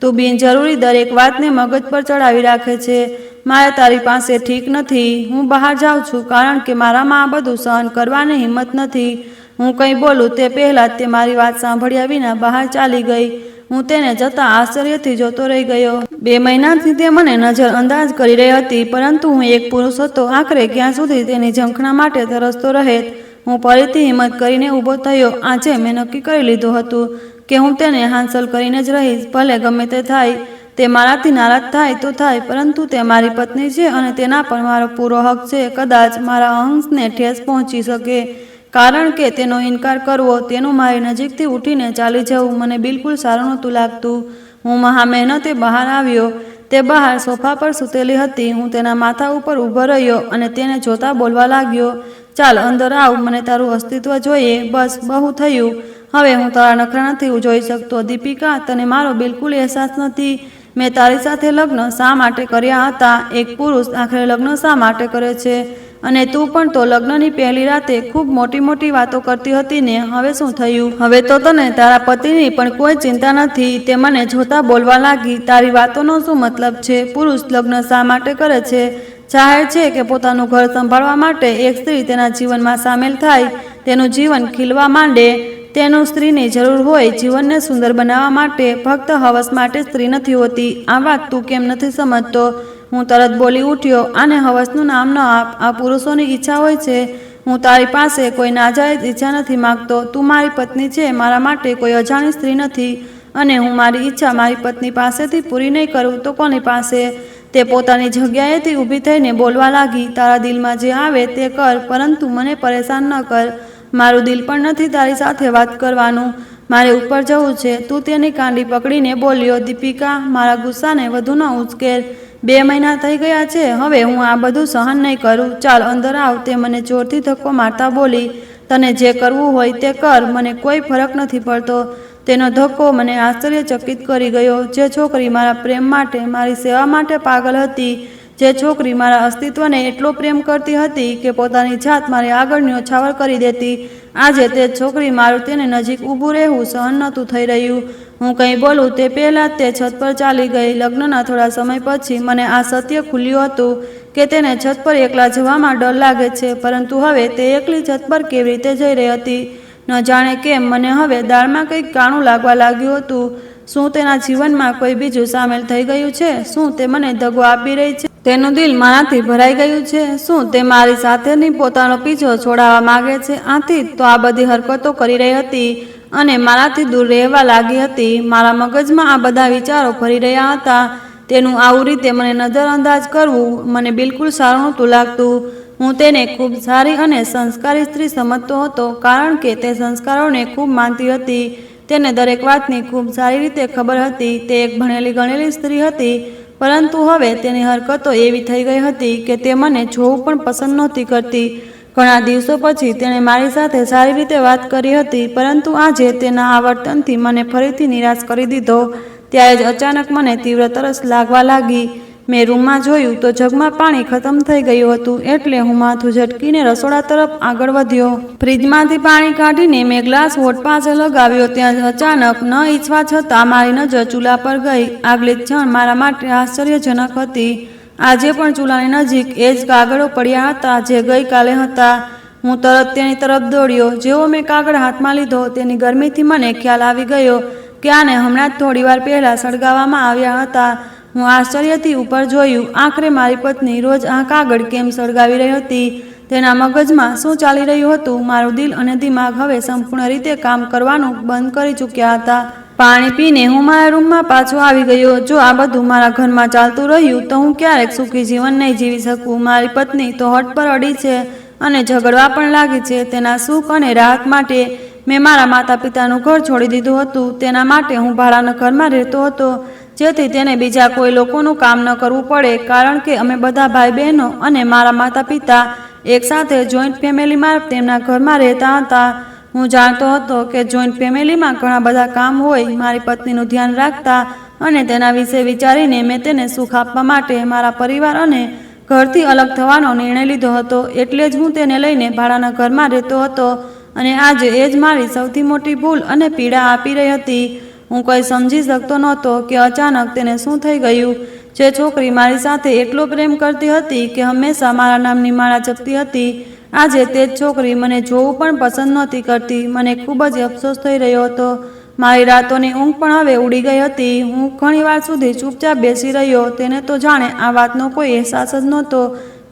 તું બિનજરૂરી દરેક વાતને મગજ પર ચડાવી રાખે છે. મારે તારી પાસે ઠીક નથી. હું બહાર જાઉં છું કારણ કે મારામાં આ બધું સહન કરવાની હિંમત નથી. હું કંઈ બોલું તે પહેલાં તે મારી વાત સાંભળ્યા વિના બહાર ચાલી ગઈ. હું તેને જતા આશ્ચર્યથી જોતો રહી ગયો. 2 મહિનાથી તે મને નજરઅંદાજ કરી રહી હતી, પરંતુ હું એક પુરુષ હતો. આખરે ક્યાં સુધી તેની ઝંખના માટે તરસતો રહેત? હું ફરીથી હિંમત કરીને ઊભો થયો. આજે મેં નક્કી કરી લીધું હતું કે હું તેને હાંસલ કરીને જ રહીશ, ભલે ગમે તે થાય. તે મારાથી નારાજ થાય તો થાય, પરંતુ તે મારી પત્ની છે અને તેના પર મારો પૂરો હક છે. કદાચ મારા અંશને ઠેસ પહોંચી શકે કારણ કે તેનો ઇનકાર કરવો, તેનું મારી નજીકથી ઉઠીને ચાલી જવું મને બિલકુલ સારું નહોતું લાગતું. હું મહા મહેનતે બહાર આવ્યો. તે બહાર સોફા પર સૂતેલી હતી. હું તેના માથા ઉપર ઊભો રહ્યો અને તેને જોતા બોલવા લાગ્યો, ચાલ અંદર આવ, મને તારું અસ્તિત્વ જોઈએ. બસ, બહુ થયું. હવે હું તારા નખરા નથી જોઈ શકતો. દીપિકા, તને મારો બિલકુલ અહેસાસ નથી. મેં તારી સાથે લગ્ન શા માટે કર્યા હતા? એક પુરુષ આખરે લગ્ન શા માટે કરે છે? અને તું પણ તો લગ્નની પહેલી રાતે ખૂબ મોટી મોટી વાતો કરતી હતી ને. હવે શું થયું? હવે તો તને તારા પતિની પણ કોઈ ચિંતા નથી. તે મને જોતા બોલવા લાગી, તારી વાતોનો શું મતલબ છે? પુરુષ લગ્ન શા માટે કરે છે? જાહેર છે કે પોતાનું ઘર સંભાળવા માટે એક સ્ત્રી તેના જીવનમાં સામેલ થાય, તેનું જીવન ખીલવા માંડે. તેનું સ્ત્રીની જરૂર હોય જીવનને સુંદર બનાવવા માટે. ફક્ત હવસ માટે સ્ત્રી નથી હોતી. આ વાત તું કેમ નથી સમજતો? હું તરત બોલી ઉઠ્યો, આને હવસનું નામ ન આપ. આ પુરુષોની ઈચ્છા હોય છે. હું તારી પાસે કોઈ નાજાયજ ઈચ્છા નથી માગતો. તું મારી પત્ની છે, મારા માટે કોઈ અજાણી સ્ત્રી નથી. અને હું મારી ઈચ્છા મારી પત્ની પાસેથી પૂરી નહીં કરું તો કોની પાસે? તે પોતાની જગ્યાએથી ઊભી થઈને બોલવા લાગી, તારા દિલમાં જે આવે તે કર, પરંતુ મને પરેશાન ન કર. મારું દિલ પણ નથી તારી સાથે વાત કરવાનું. મારે ઉપર જવું છે. તું તેની કાંડી પકડીને બોલ્યો, દીપિકા, મારા ગુસ્સાને વધુ ન ઉશ્કેર. 2 મહિના થઈ ગયા છે. હવે હું આ બધું સહન નહીં કરું. ચાલ અંદર આવ. તે મને જોરથી ધક્કો મારતા બોલી, તને જે કરવું હોય તે કર, મને કોઈ ફરક નથી પડતો. તેનો ધક્કો મને આશ્ચર્યચકિત કરી ગયો. જે છોકરી મારા પ્રેમ માટે, મારી સેવા માટે પાગલ હતી, જે છોકરી મારા અસ્તિત્વને એટલો પ્રેમ કરતી હતી કે પોતાની જાત મારી આગળ ન્યોછાવર કરી દેતી, આજે તે છોકરી મારું તેને નજીક ઊભું રહેવું સહન નહોતું થઈ રહ્યું. હું કંઈ બોલું તે પહેલાં જ તે છત પર ચાલી ગઈ. લગ્નના થોડા સમય પછી મને આ સત્ય ખુલ્યું હતું કે તેને છત પર એકલા જવામાં ડર લાગે છે, પરંતુ હવે તે એકલી છત પર કેવી રીતે જઈ રહી હતી? ન જાણે કેમ મને હવે દાળમાં કંઈક કાણું લાગવા લાગ્યું હતું. શું તેના જીવનમાં કોઈ બીજું સામેલ થઈ ગયું છે? શું તે મને દગો આપી રહી છે? તેનું દિલ મારાથી ભરાઈ ગયું છે? શું તે મારી સાથેની પોતાનો પીછો છોડાવવા માંગે છે? આથી તો આ બધી હરકતો કરી રહી હતી અને મારાથી દૂર રહેવા લાગી હતી. મારા મગજમાં આ બધા વિચારો ફરી રહ્યા હતા. તેનું આવું રીતે મને નજરઅંદાજ કરવું મને બિલકુલ સારું નહોતું લાગતું. હું તેને ખૂબ સારી અને સંસ્કારી સ્ત્રી સમજતો હતો, કારણ કે તે સંસ્કારોને ખૂબ માનતી હતી. તેને દરેક વાતની ખૂબ સારી રીતે ખબર હતી. તે એક ભણેલી ગણેલી સ્ત્રી હતી, પરંતુ હવે તેની હરકતો એવી થઈ ગઈ હતી કે તે મને જોવું પણ પસંદ નહોતી કરતી. ઘણા દિવસો પછી તેણે મારી સાથે સારી રીતે વાત કરી હતી, પરંતુ આજે તેના આ વર્તનથી મને ફરીથી નિરાશ કરી દીધો. ત્યારે જ અચાનક મને તીવ્ર તરસ લાગવા લાગી. મેં રૂમમાં જોયું તો જગમાં પાણી ખતમ થઈ ગયું હતું, એટલે હું માથું ઝટકીને રસોડા તરફ આગળ વધ્યો. ફ્રીજમાંથી પાણી કાઢીને મેં ગ્લાસ હોઠ પાસે લગાવ્યો. ત્યાં જ અચાનક ન ઈચ્છવા છતાં મારી નજર ચૂલા પર ગઈ. આગલી ક્ષણ મારા માટે આશ્ચર્યજનક હતી. આજે પણ ચૂલાની નજીક એ જ કાગળો પડ્યા હતા જે ગઈકાલે હતા. હું તરત તેની તરફ દોડ્યો. જેવો મેં કાગળ હાથમાં લીધો, તેની ગરમીથી મને ખ્યાલ આવી ગયો કે આને હમણાં જ થોડીવાર પહેલાં સળગાવવામાં આવ્યા હતા. હું આશ્ચર્યથી ઉપર જોયું. આખરે મારી પત્ની રોજ આ કાગળ કેમ સળગાવી રહી હતી? તેના મગજમાં શું ચાલી રહ્યું હતું? મારું દિલ અને દિમાગ હવે સંપૂર્ણ રીતે કામ કરવાનું બંધ કરી ચૂક્યા હતા. પાણી પીને હું મારા રૂમમાં પાછો આવી ગયો. જો આ બધું મારા ઘરમાં ચાલતું રહ્યું તો હું ક્યારેક સુખી જીવન નહીં જીવી શકું. મારી પત્ની તો હઠ પર અડી છે અને ઝઘડવા પણ લાગી છે. તેના સુખ અને રાહત માટે મેં મારા માતા પિતાનું ઘર છોડી દીધું હતું. તેના માટે હું ભાડાના ઘરમાં રહેતો હતો, જેથી તેને બીજા કોઈ લોકોનું કામ ન કરવું પડે, કારણ કે અમે બધા ભાઈ બહેનો અને મારા માતા પિતા એકસાથે જોઈન્ટ ફેમિલીમાં તેમના ઘરમાં રહેતા હતા. હું જાણતો હતો કે જોઈન્ટ ફેમિલીમાં ઘણા બધા કામ હોય. મારી પત્નીનું ધ્યાન રાખતા અને તેના વિશે વિચારીને મેં તેને સુખ આપવા માટે મારા પરિવાર અને ઘરથી અલગ થવાનો નિર્ણય લીધો હતો. એટલે જ હું તેને લઈને ભાડાના ઘરમાં રહેતો હતો અને આજે એ જ મારી સૌથી મોટી ભૂલ અને પીડા આપી રહી હતી. હું કંઈ સમજી શકતો નહોતો કે અચાનક તેને શું થઈ ગયું. જે છોકરી મારી સાથે એટલો પ્રેમ કરતી હતી કે હંમેશા મારા નામની માળા જપતી હતી, આજે તે જ છોકરી મને જોવું પણ પસંદ નહોતી કરતી. મને ખૂબ જ અફસોસ થઈ રહ્યો હતો. મારી રાતોની ઊંઘ પણ હવે ઉડી ગઈ હતી. હું ઘણીવાર સુધી ચૂપચાપ બેસી રહ્યો. તેને તો જાણે આ વાતનો કોઈ અહેસાસ જ નહોતો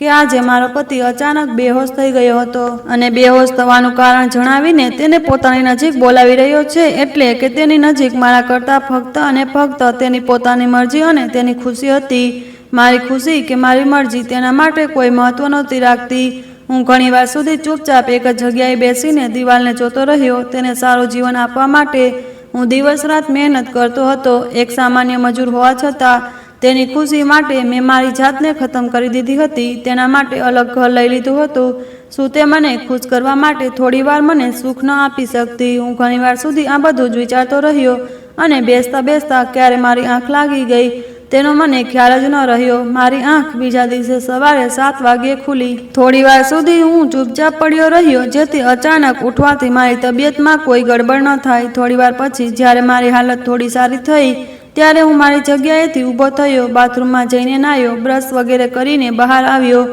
કે આજે મારો પતિ અચાનક બેહોશ થઈ ગયો હતો. અને બેહોશ થવાનું કારણ જણાવીને તેને પોતાની નજીક બોલાવી રહ્યો છે, એટલે કે તેની નજીક મારા કરતાં ફક્ત અને ફક્ત તેની પોતાની મરજી અને તેની ખુશી હતી. મારી ખુશી કે મારી મરજી તેના માટે કોઈ મહત્વ નહોતી રાખતી. હું ઘણીવાર સુધી ચૂપચાપ એક જ જગ્યાએ બેસીને દિવાલને જોતો રહ્યો. તેને સારું જીવન આપવા માટે હું દિવસ રાત મહેનત કરતો હતો. એક સામાન્ય મજૂર હોવા છતાં તેની ખુશી માટે મેં મારી જાતને ખતમ કરી દીધી હતી. તેના માટે અલગ ઘર લઈ લીધું હતું. શું તે મને ખુશ કરવા માટે થોડીવાર મને સુખ ન આપી શકતી? હું ઘણીવાર સુધી આ બધું જ વિચારતો રહ્યો અને બેસતા બેસતા ક્યારે મારી આંખ લાગી ગઈ તેનો મને ખ્યાલ જ ન રહ્યો. મારી આંખ બીજા દિવસે સવારે 7 વાગ્યે ખુલી. થોડીવાર સુધી હું ચૂપચાપ પડ્યો રહ્યો જેથી અચાનક ઉઠવાથી મારી તબિયતમાં કોઈ ગડબડ ન થાય. થોડીવાર પછી જ્યારે મારી હાલત થોડી સારી થઈ ત્યારે હું મારી જગ્યાએથી ઊભો થયો, બાથરૂમમાં જઈને નાહ્યો, બ્રશ વગેરે કરીને બહાર આવ્યો.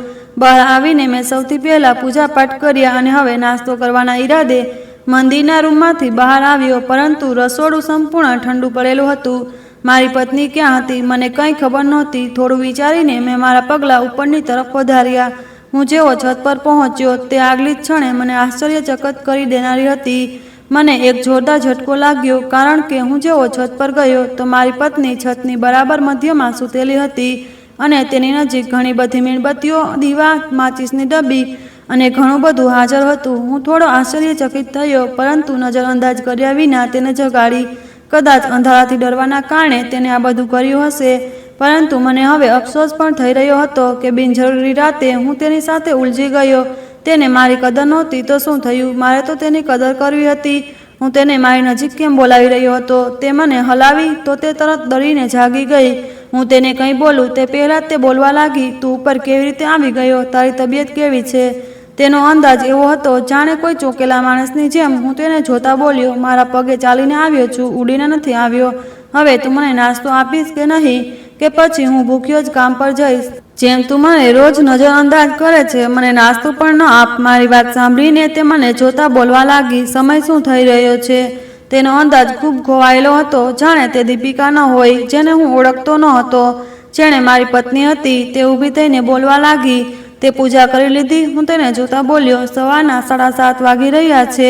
બહાર આવીને મેં સૌથી પહેલાં પૂજાપાઠ કર્યા અને હવે નાસ્તો કરવાના ઈરાદે મંદિરના રૂમમાંથી બહાર આવ્યો, પરંતુ રસોડું સંપૂર્ણ ઠંડુ પડેલું હતું. મારી પત્ની ક્યાં હતી મને કંઈ ખબર નહોતી. થોડું વિચારીને મેં મારા પગલાં ઉપરની તરફ વધાર્યા. હું જેવો છત પર પહોંચ્યો તે આગલી જ ક્ષણે મને આશ્ચર્યચકિત કરી દેનારી હતી. મને એક જોરદાર ઝટકો લાગ્યો, કારણ કે હું જેવો છત પર ગયો તો મારી પત્ની છતની બરાબર મધ્યમાં સૂતેલી હતી અને તેની નજીક ઘણી બધી મીણબત્તીઓ, દીવા, માચીસની ડબ્બી અને ઘણું બધું હાજર હતું. હું થોડો આશ્ચર્યચકિત થયો, પરંતુ નજરઅંદાજ કર્યા વિના તેને જગાડી. કદાચ અંધારાથી ડરવાના કારણે તેને આ બધું કર્યું હશે, પરંતુ મને હવે અફસોસ પણ થઈ રહ્યો હતો કે બિનજરૂરી રાતે હું તેની સાથે ઉલઝી ગયો. તેને મારી કદર નહોતી તો શું થયું? મારે તો તેની કદર કરવી હતી. હું તેને મારી નજીક કેમ બોલાવી રહ્યો હતો? તે મને હલાવી તો તે તરત ડરીને જાગી ગઈ. હું તેને કંઈ બોલું તે પહેલાં જ તે બોલવા લાગી, તું ઉપર કેવી રીતે આવી ગયો? તારી તબિયત કેવી છે? તેનો અંદાજ એવો હતો જાણે કોઈ ચોકેલા માણસની જેમ. હું તેને જોતા બોલ્યો, મારા પગે ચાલીને આવ્યો છું, ઉડીને નથી આવ્યો. હવે તું મને નાસ્તો આપીશ કે નહીં, કે પછી હું ભૂખ્યો જ કામ પર જઈશ? જેમ તું મને રોજ નજરઅંદાજ કરે છે, મને નાસ્તો પણ ન આપ. મારી વાત સાંભળીને તે મને જોતા બોલવા લાગી, સમય શું થઈ રહ્યો છે? તેનો અંદાજ ખૂબ ખોવાયેલો હતો, જાણે તે દીપિકા ન હોય જેને હું ઓળખતો ન હતો, જેણે મારી પત્ની હતી. તે ઊભી થઈને બોલવા લાગી, તે પૂજા કરી લીધી? હું તેને જોતા બોલ્યો, સવારના 7:30 વાગી રહ્યા છે.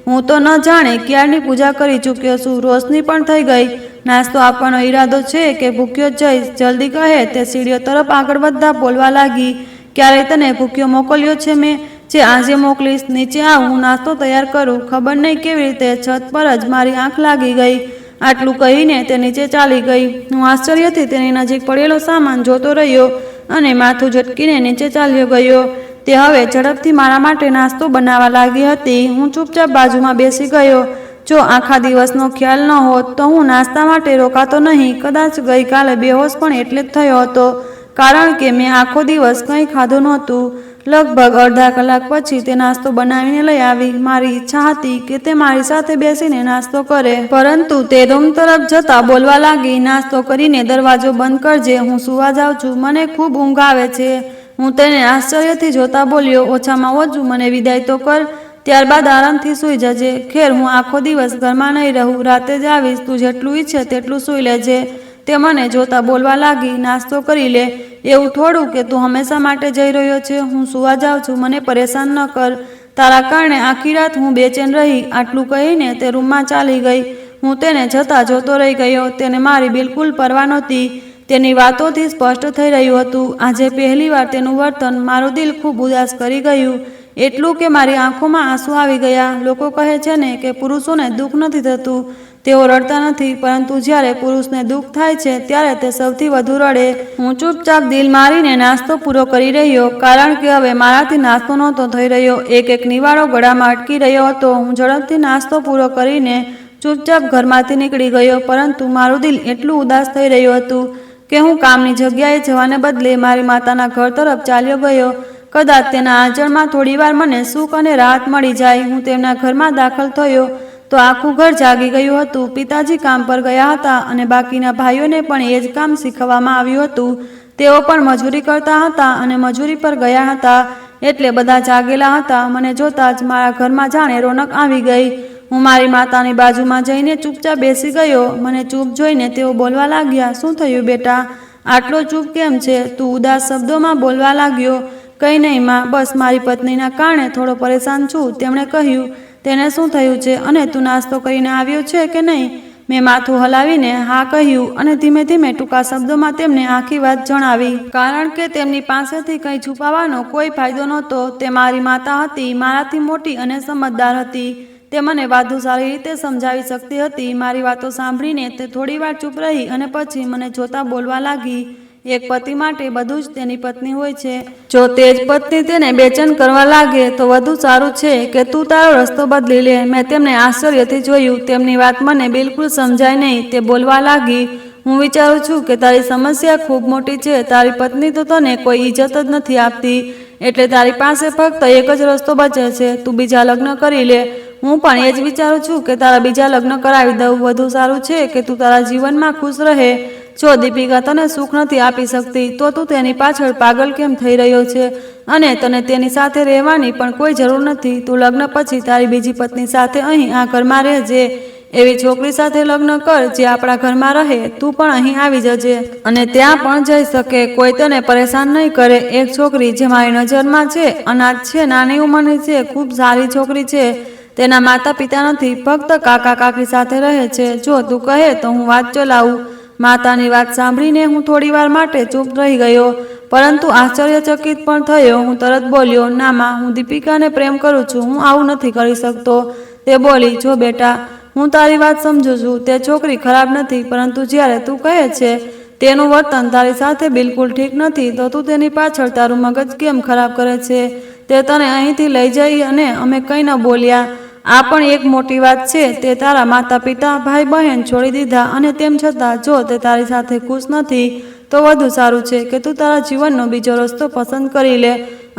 હું તો ન જાણે ક્યારની પૂજા કરી ચૂક્યો છું. રોશની પણ થઈ ગઈ. નાસ્તો આપવાનો ઈરાદો છે કે ભૂખ્યો જ જઈશ? જલ્દી કહે. તે સીડીઓ તરફ આગળ વધતા બોલવા લાગી, ક્યારેય તને ભૂખ્યો મોકલ્યો છે મેં? જે આજે મોકલીશ. નીચે આવ, હું નાસ્તો તૈયાર કરું. ખબર નહીં કેવી રીતે છત પર જ મારી આંખ લાગી ગઈ. આટલું કહીને તે નીચે ચાલી ગઈ. હું આશ્ચર્યથી તેની નજીક પડેલો સામાન જોતો રહ્યો અને માથું ઝટકીને નીચે ચાલ્યો ગયો. તે હવે ઝડપથી મારા માટે નાસ્તો બનાવવા લાગી હતી. હું ચૂપચાપ બાજુમાં બેસી ગયો. જો આખા દિવસનો ખ્યાલ ન હોત તો હું નાસ્તા માટે રોકાતો નહીં. કદાચ ગઈકાલે બેહોશ પણ એટલે જ થયો હતો, કારણ કે મેં આખો દિવસ કંઈ ખાધું નહોતું. લગભગ અડધા કલાક પછી તે નાસ્તો બનાવીને લઈ આવી. મારી ઈચ્છા હતી કે તે મારી સાથે બેસીને નાસ્તો કરે, પરંતુ તે રૂમ તરફ જતા બોલવા લાગી, નાસ્તો કરીને દરવાજો બંધ કરજે, હું સૂવા જાઉં છું, મને ખૂબ ઊંઘ આવે છે. હું તેને આશ્ચર્યથી જોતા બોલ્યો, ઓછામાં ઓછું મને વિદાય તો કર, ત્યારબાદ આરામથી સૂઈ જજે. ખેર, હું આખો દિવસ ઘરમાં નહીં રહું, રાતે જ આવીશ. તું જેટલું ઈચ્છે તેટલું સૂઈ લેજે. તે મને જોતા બોલવા લાગી, નાસ્તો કરી લે. એવું થોડું કે તું હંમેશા માટે જઈ રહ્યો છે? હું સૂવા જાઉં છું, મને પરેશાન ન કર. તારા કારણે આખી રાત હું બેચેન રહી. આટલું કહીને તે રૂમમાં ચાલી ગઈ. હું તેને જતા જોતો રહી ગયો. તેને મારી બિલકુલ પરવા નહોતી. તેની વાતોથી સ્પષ્ટ થઈ રહ્યું હતું, આજે પહેલીવાર તેનું વર્તન મારું દિલ ખૂબ ઉદાસ કરી ગયું. એટલું કે મારી આંખોમાં આંસુ આવી ગયા. લોકો કહે છે ને કે પુરુષોને દુઃખ નથી થતું, તેઓ રડતા નથી, પરંતુ જ્યારે પુરુષને દુઃખ થાય છે ત્યારે તે સૌથી વધુ રડે. હું ચૂપચાપ દિલ મારીને નાસ્તો પૂરો કરી રહ્યો, કારણ કે હવે મારાથી નાસ્તો નહોતો થઈ રહ્યો. એક એક નિવાળો ગળામાં અટકી રહ્યો હતો. હું ઝડપથી નાસ્તો પૂરો કરીને ચૂપચાપ ઘરમાંથી નીકળી ગયો, પરંતુ મારું દિલ એટલું ઉદાસ થઈ રહ્યું હતું કે હું કામની જગ્યાએ જવાને બદલે મારી માતાના ઘર તરફ ચાલ્યો ગયો. કદાચ તેના આંચળમાં થોડીવાર મને સુખ અને રાહત મળી જાય. હું તેમના ઘરમાં દાખલ થયો તો આખું ઘર જાગી ગયું હતું. પિતાજી કામ પર ગયા હતા અને બાકીના ભાઈઓને પણ એ જ કામ શીખવવામાં આવ્યું હતું. તેઓ પણ મજૂરી કરતા હતા અને મજૂરી પર ગયા હતા, એટલે બધા જાગેલા હતા. મને જોતા જ મારા ઘરમાં જાણે રોનક આવી ગઈ. હું મારી માતાની બાજુમાં જઈને ચૂપચાપ બેસી ગયો. મને ચૂપ જોઈને તેઓ બોલવા લાગ્યા, શું થયું બેટા, આટલો ચૂપ કેમ છે? તું ઉદાસ શબ્દોમાં બોલવા લાગ્યો. કંઈ નહીં માં, બસ મારી પત્નીના કારણે થોડો પરેશાન છું. તેમણે કહ્યું, તેને શું થયું છે અને તું નાસ્તો કરીને આવ્યો છે કે નહીં? મેં માથું હલાવીને હા કહ્યું અને ધીમે ધીમે ટૂંકા શબ્દોમાં તેમને આખી વાત જણાવી, કારણ કે તેમની પાસેથી કંઈ છુપાવવાનો કોઈ ફાયદો નહોતો. તે મારી માતા હતી, મારાથી મોટી અને સમજદાર હતી. તે મને વધુ સારી રીતે સમજાવી શકતી હતી. મારી વાતો સાંભળીને તે થોડીવાર ચૂપ રહી અને પછી મને જોતા બોલવા લાગી, એક પતિ માટે બધું જ તેની પત્ની હોય છે. જો તે જ પત્ની તેને બેચેન કરવા લાગે તો વધુ સારું છે કે તું તારો રસ્તો બદલી લે. મેં તેમને આશ્ચર્યથી જોયું. તેમની વાત મને બિલકુલ સમજાય નહીં. તે બોલવા લાગી, હું વિચારું છું કે તારી સમસ્યા ખૂબ મોટી છે. તારી પત્ની તો તને કોઈ ઇજ્જત જ નથી આપતી, એટલે તારી પાસે ફક્ત એક જ રસ્તો બચે છે, તું બીજા લગ્ન કરી લે. હું પણ એ જ વિચારું છું કે તારા બીજા લગ્ન કરાવી દઉં. વધુ સારું છે કે તું તારા જીવનમાં ખુશ રહે. જો દીપિકા તને સુખ નથી આપી શકતી તો તું તેની પાછળ પાગલ કેમ થઈ રહ્યો છે? અને તને તેની સાથે રહેવાની પણ કોઈ જરૂર નથી. તું લગ્ન પછી તારી બીજી પત્ની સાથે અહીં આ ઘરમાં રહેજે. એવી છોકરી સાથે લગ્ન કર જે આપણા ઘરમાં રહે. તું પણ અહીં આવી જજે અને ત્યાં પણ જઈ શકે. કોઈ તને પરેશાન નહીં કરે. એક છોકરી જે મારી નજરમાં છે, અનાથ છે, નાની ઉંમરની છે, ખૂબ સારી છોકરી છે. તેના માતા પિતા નથી, ફક્ત કાકા કાકી સાથે રહે છે. જો તું કહે તો હું વાત ચલાવું. માતાની વાત સાંભળીને હું થોડીવાર માટે ચૂપ રહી ગયો, પરંતુ આશ્ચર્યચકિત પણ થયો. હું તરત બોલ્યો, ના માં, હું દીપિકાને પ્રેમ કરું છું. હું આવું નથી કરી શકતો. તે બોલી, જો બેટા, હું તારી વાત સમજુ છું. તે છોકરી ખરાબ નથી, પરંતુ જ્યારે તું કહે છે તેનું વર્તન તારી સાથે બિલકુલ ઠીક નથી, તો તું તેની પાછળ તારું મગજ કેમ ખરાબ કરે છે? તે તને અહીંથી લઈ જઈ અને અમે કંઈ ન બોલ્યા. આ પણ એક મોટી વાત છે. તે તારા માતા પિતા, ભાઈ બહેન છોડી દીધા અને તેમ છતાં જો તે તારી સાથે ખુશ નથી તો વધુ સારું છે કે તું તારા જીવનનો બીજો રસ્તો પસંદ કરી લે.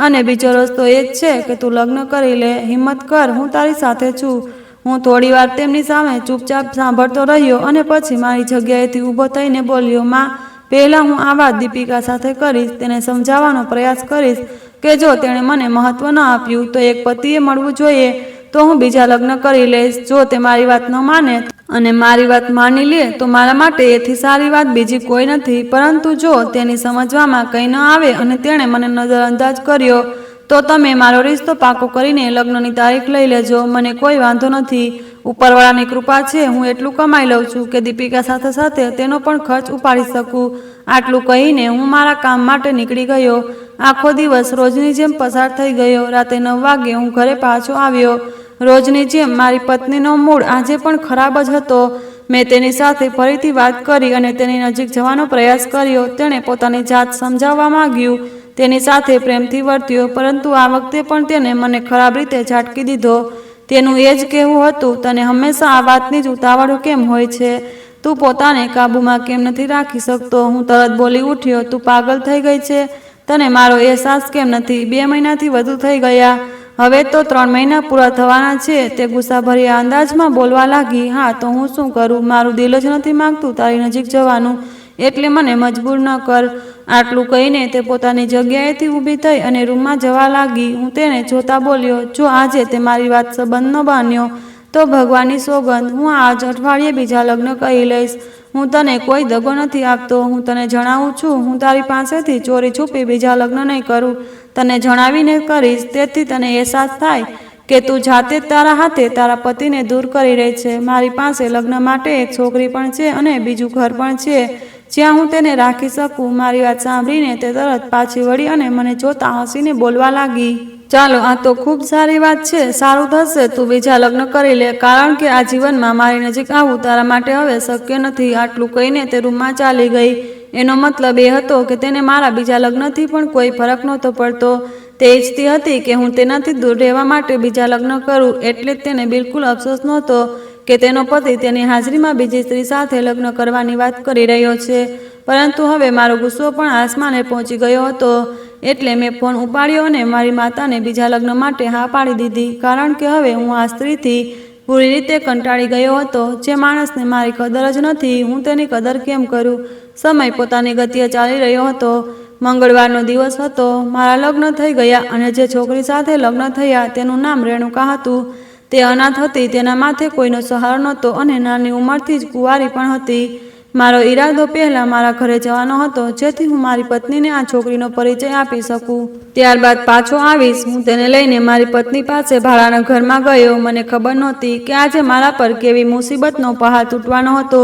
અને બીજો રસ્તો એ જ છે કે તું લગ્ન કરી લે. હિંમત કર, હું તારી સાથે છું. હું થોડીવાર તેમની સામે ચૂપચાપ સાંભળતો રહ્યો અને પછી મારી જગ્યાએથી ઊભો થઈને બોલ્યો, માં, પહેલાં હું આ વાત દીપિકા સાથે કરીશ. તેને સમજાવવાનો પ્રયાસ કરીશ કે જો તેણે મને મહત્વ ન આપ્યું તો એક પતિએ મળવું જોઈએ, તો હું બીજા લગ્ન કરી લઈશ. જો તે મારી વાત ન માને અને મારી વાત માની લે તો મારા માટે એથી સારી વાત બીજી કોઈ નથી. પરંતુ જો તેની સમજવામાં કંઈ ન આવે અને તેણે મને નજરઅંદાજ કર્યો તો તમે મારો રિશ્તો પાકો કરીને લગ્નની તારીખ લઈ લેજો. મને કોઈ વાંધો નથી. ઉપરવાળાની કૃપા છે. હું એટલું કમાઈ લઉં છું કે દીપિકા સાથે સાથે તેનો પણ ખર્ચ ઉપાડી શકું. આટલું કહીને હું મારા કામ માટે નીકળી ગયો. આખો દિવસ રોજની જેમ પસાર થઈ ગયો. રાતે 9 વાગે હું ઘરે પાછો આવ્યો. રોજની જેમ મારી પત્નીનો મૂડ આજે પણ ખરાબ જ હતો. મેં તેની સાથે ફરીથી વાત કરી અને તેની નજીક જવાનો પ્રયાસ કર્યો. તેણે પોતાની જાત સમજાવવા માંગ્યું, તેની સાથે પ્રેમથી વર્ત્યો, પરંતુ આ વખતે પણ તેને મને ખરાબ રીતે ઝાટકી દીધો. તેનું એ જ કહેવું હતું, તને હંમેશા આ વાતની જ ઉતાવળ કેમ હોય છે? તું પોતાને કાબૂમાં કેમ નથી રાખી શકતો? હું તરત બોલી ઉઠ્યો, તું પાગલ થઈ ગઈ છે? તને મારો અહેસાસ કેમ નથી? 2 મહિનાથી વધુ થઈ ગયા. હવે તો 3 મહિના પૂરા થવાના છે. તે ગુસ્સાભર્યા અંદાજમાં બોલવા લાગી, હા તો હું શું કરું? મારું દિલ જ નથી માંગતું તારી નજીક જવાનું, એટલે મને મજબૂર ન કર. આટલું કહીને તે પોતાની જગ્યાએથી ઊભી થઈ અને રૂમમાં જવા લાગી. હું તેને જોતા બોલ્યો, જો આજે તે મારી વાત સંબંધ ન બાંધ્યો તો ભગવાનની સોગંદ, હું આ જ અઠવાડિયે બીજા લગ્ન કરી લઈશ. હું તને કોઈ દગો નથી આપતો. હું તને જણાવું છું, હું તારી પાસેથી ચોરી છુપી બીજા લગ્ન નહીં કરું. તને જણાવીને કરીશ, તેથી તને અહેસાસ થાય કે તું જાતે જ તારા હાથે તારા પતિને દૂર કરી રહી છે. મારી પાસે લગ્ન માટે એક છોકરી પણ છે અને બીજું ઘર પણ છે જ્યાં હું તેને રાખી શકું. મારી વાત સાંભળીને તે તરત પાછી વળી અને મને જોતા હસીને બોલવા લાગી, ચાલો, આ તો ખૂબ સારી વાત છે. સારું થશે તું બીજા લગ્ન કરી લે, કારણ કે આ જીવનમાં મારી નજીક આવવું તારા માટે હવે શક્ય નથી. આટલું કહીને તે રૂમમાં ચાલી ગઈ. એનો મતલબ એ હતો કે તેને મારા બીજા લગ્નથી પણ કોઈ ફરક નહોતો પડતો. તે ઈચ્છતી હતી કે હું તેનાથી દૂર રહેવા માટે બીજા લગ્ન કરું. એટલે જ તેને બિલકુલ અફસોસ નહોતો કે તેનો પતિ તેની હાજરીમાં બીજી સ્ત્રી સાથે લગ્ન કરવાની વાત કરી રહ્યો છે. પરંતુ હવે મારો ગુસ્સો પણ આસમાને પહોંચી ગયો હતો. એટલે મેં ફોન ઉપાડ્યો અને મારી માતાને બીજા લગ્ન માટે હા પાડી દીધી, કારણ કે હવે હું આ સ્ત્રીથી પૂરી રીતે કંટાળી ગયો હતો. જે માણસને મારી કદર જ નથી, હું તેની કદર કેમ કરું? સમય પોતાની ગતિએ ચાલી રહ્યો હતો. મંગળવારનો દિવસ હતો. મારા લગ્ન થઈ ગયા અને જે છોકરી સાથે લગ્ન થયા તેનું નામ રેણુકા હતું. તે અનાથ હતી. તેના માથે કોઈનો સહારો નહોતો અને નાની ઉંમરથી જ કુંવારી પણ હતી. મારો ઈરાદો પહેલા મારા ઘરે જવાનો હતો, જેથી હું મારી પત્નીને આ છોકરીનો પરિચય આપી શકું. ત્યારબાદ પાછો આવીશ. હું તેને લઈને મારી પત્ની પાસે ભાડાના ઘરમાં ગયો. મને ખબર નહોતી કે આજે મારા પર કેવી મુસીબતનો પહાડ તૂટવાનો હતો,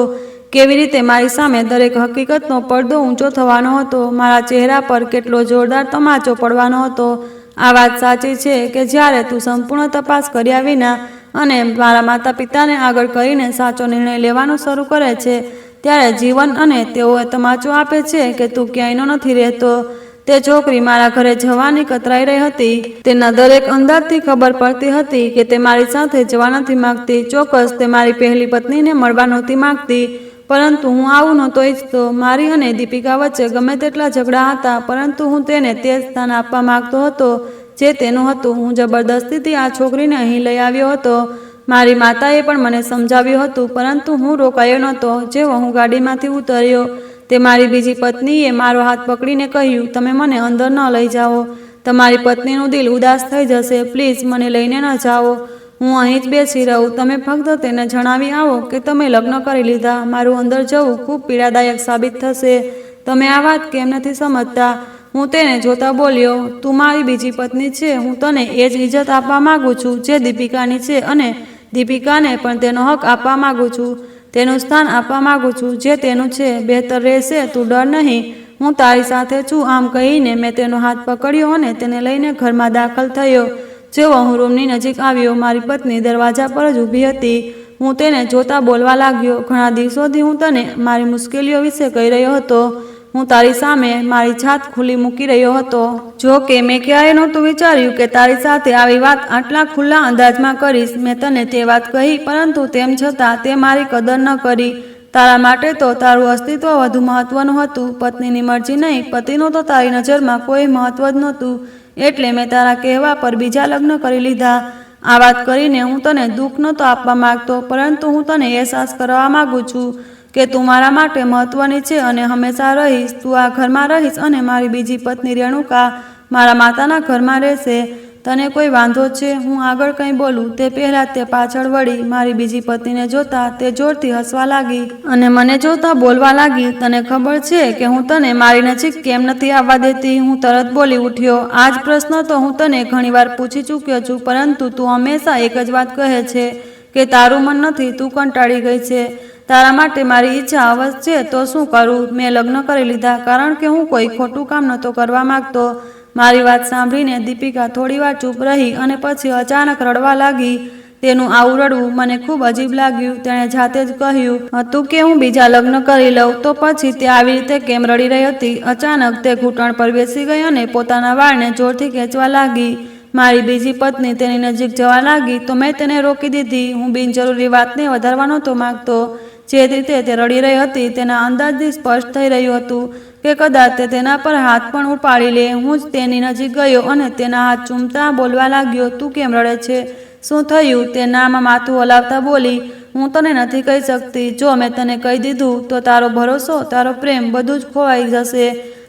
કેવી રીતે મારી સામે દરેક હકીકતનો પડદો ઊંચો થવાનો હતો, મારા ચહેરા પર કેટલો જોરદાર તમાચો પડવાનો હતો. આ વાત સાચી છે કે જ્યારે તું સંપૂર્ણ તપાસ કર્યા વિના અને મારા માતા પિતાને આગળ કરીને સાચો નિર્ણય લેવાનું શરૂ કરે છે, ત્યારે જીવન અને તેઓ તમાચો આપે છે કે તું ક્યાંયનો નથી રહેતો. તે છોકરી મારા ઘરે જવાની કતરાઈ રહી હતી. તેના દરેક અંદાજથી ખબર પડતી હતી કે તે મારી સાથે જવા નથી માંગતી. ચોક્કસ તે મારી પહેલી પત્નીને મળવા નહોતી માંગતી, પરંતુ હું આવું નહોતો ઈચ્છતો. મારી અને દીપિકા વચ્ચે ગમે તેટલા ઝઘડા હતા, પરંતુ હું તેને તે સ્થાન આપવા માંગતો હતો જે તેનું હતું. હું જબરદસ્તીથી આ છોકરીને અહીં લઈ આવ્યો હતો. મારી માતાએ પણ મને સમજાવ્યું હતું, પરંતુ હું રોકાયો નહોતો. જેવો હું ગાડીમાંથી ઉતર્યો, તે મારી બીજી પત્નીએ મારો હાથ પકડીને કહ્યું, તમે મને અંદર ન લઈ જાઓ. તમારી પત્નીનું દિલ ઉદાસ થઈ જશે. પ્લીઝ મને લઈને ન જાઓ. હું અહીં જ બેસી રહું. તમે ફક્ત તેને જણાવી આવો કે તમે લગ્ન કરી લીધા. મારું અંદર જવું ખૂબ પીડાદાયક સાબિત થશે. તમે આ વાત કેમ નથી સમજતા? હું તેને જોતા બોલ્યો, તું મારી બીજી પત્ની છે. હું તને એ જ ઇજ્જત આપવા માગું છું જે દીપિકાની છે, અને દીપિકાને પણ તેનો હક આપવા માગું છું, તેનું સ્થાન આપવા માગું છું જે તેનું છે. બહેતર રહેશે તું ડર નહીં, હું તારી સાથે છું. આમ કહીને મેં તેનો હાથ પકડ્યો અને તેને લઈને ઘરમાં દાખલ થયો. જેવો હું રૂમની નજીક આવ્યો, મારી પત્ની દરવાજા પર જ ઊભી હતી. હું તેને જોતા બોલવા લાગ્યો, ઘણા દિવસોથી હું તને મારી મુશ્કેલીઓ વિશે કહી રહ્યો હતો. હું તારી સામે મારી છાત ખુલ્લી મૂકી રહ્યો હતો. જો કે મેં ક્યારેય નહોતું વિચાર્યું કે તારી સાથે આવી વાત આટલા ખુલ્લા અંદાજમાં કરીશ. મેં તને તે વાત કહી, પરંતુ તેમ છતાં તે મારી કદર ન કરી. તારા માટે તો તારું અસ્તિત્વ વધુ મહત્વનું હતું, પત્નીની મરજી નહીં. પતિનું તો તારી નજરમાં કોઈ મહત્વ જ નહોતું, એટલે મેં તારા કહેવા પર બીજા લગ્ન કરી લીધા. આ વાત કરીને હું તને દુઃખ નહોતો આપવા માંગતો, પરંતુ હું તને અહેસાસ કરવા માગું છું કે તું મારા માટે મહત્વની છે અને હંમેશા રહીશ. તું આ ઘરમાં રહીશ અને મારી બીજી પત્ની રેણુકા મારા માતાના ઘરમાં રહેશે. તને કોઈ વાંધો છે? હું આગળ કંઈ બોલું તે પહેલાં તે પાછળ વળી. મારી બીજી પત્નીને જોતા તે જોરથી હસવા લાગી અને મને જોતા બોલવા લાગી, તને ખબર છે કે હું તને મારી નજીક કેમ નથી આવવા દેતી? હું તરત બોલી ઉઠ્યો, આ જ પ્રશ્ન તો હું તને ઘણીવાર પૂછી ચૂક્યો છું, પરંતુ તું હંમેશા એક જ વાત કહે છે કે તારું મન નથી, તું કંટાળી ગઈ છે. તારા માટે મારી ઈચ્છા અવશ્ય છે, તો શું કરું? મેં લગ્ન કરી લીધા કારણ કે હું કોઈ ખોટું કામ નહોતો કરવા માંગતો. મારી વાત સાંભળીને દીપિકા થોડીવાર ચૂપ રહી અને પછી અચાનક રડવા લાગી. તેનું આવું રડવું મને ખૂબ અજીબ લાગ્યું. તેણે જાતે જ કહ્યું હતું કે હું બીજા લગ્ન કરી લઉં, તો પછી તે આવી રીતે કેમ રડી રહી હતી? અચાનક તે ઘૂંટણ પર બેસી ગઈ અને પોતાના વાળને જોરથી ખેંચવા લાગી. મારી બીજી પત્ની તેની નજીક જવા લાગી તો મેં તેને રોકી દીધી. હું બિનજરૂરી વાતને વધારવા નહોતો માંગતો. જે રીતે તે રડી રહી હતી તેના અંદાજથી સ્પષ્ટ થઈ રહ્યું હતું કે કદાચ તે તેના પર હાથ પણ ઉપાડી લે. હું જ તેની નજીક ગયો અને તેના હાથ ચૂમતા બોલવા લાગ્યો, તું કેમ રડે છે? શું થયું? તે નામાં માથું હલાવતા બોલી, હું તને નથી કહી શકતી. જો મેં તને કહી દીધું તો તારો ભરોસો, તારો પ્રેમ બધું જ ખોવાઈ જશે.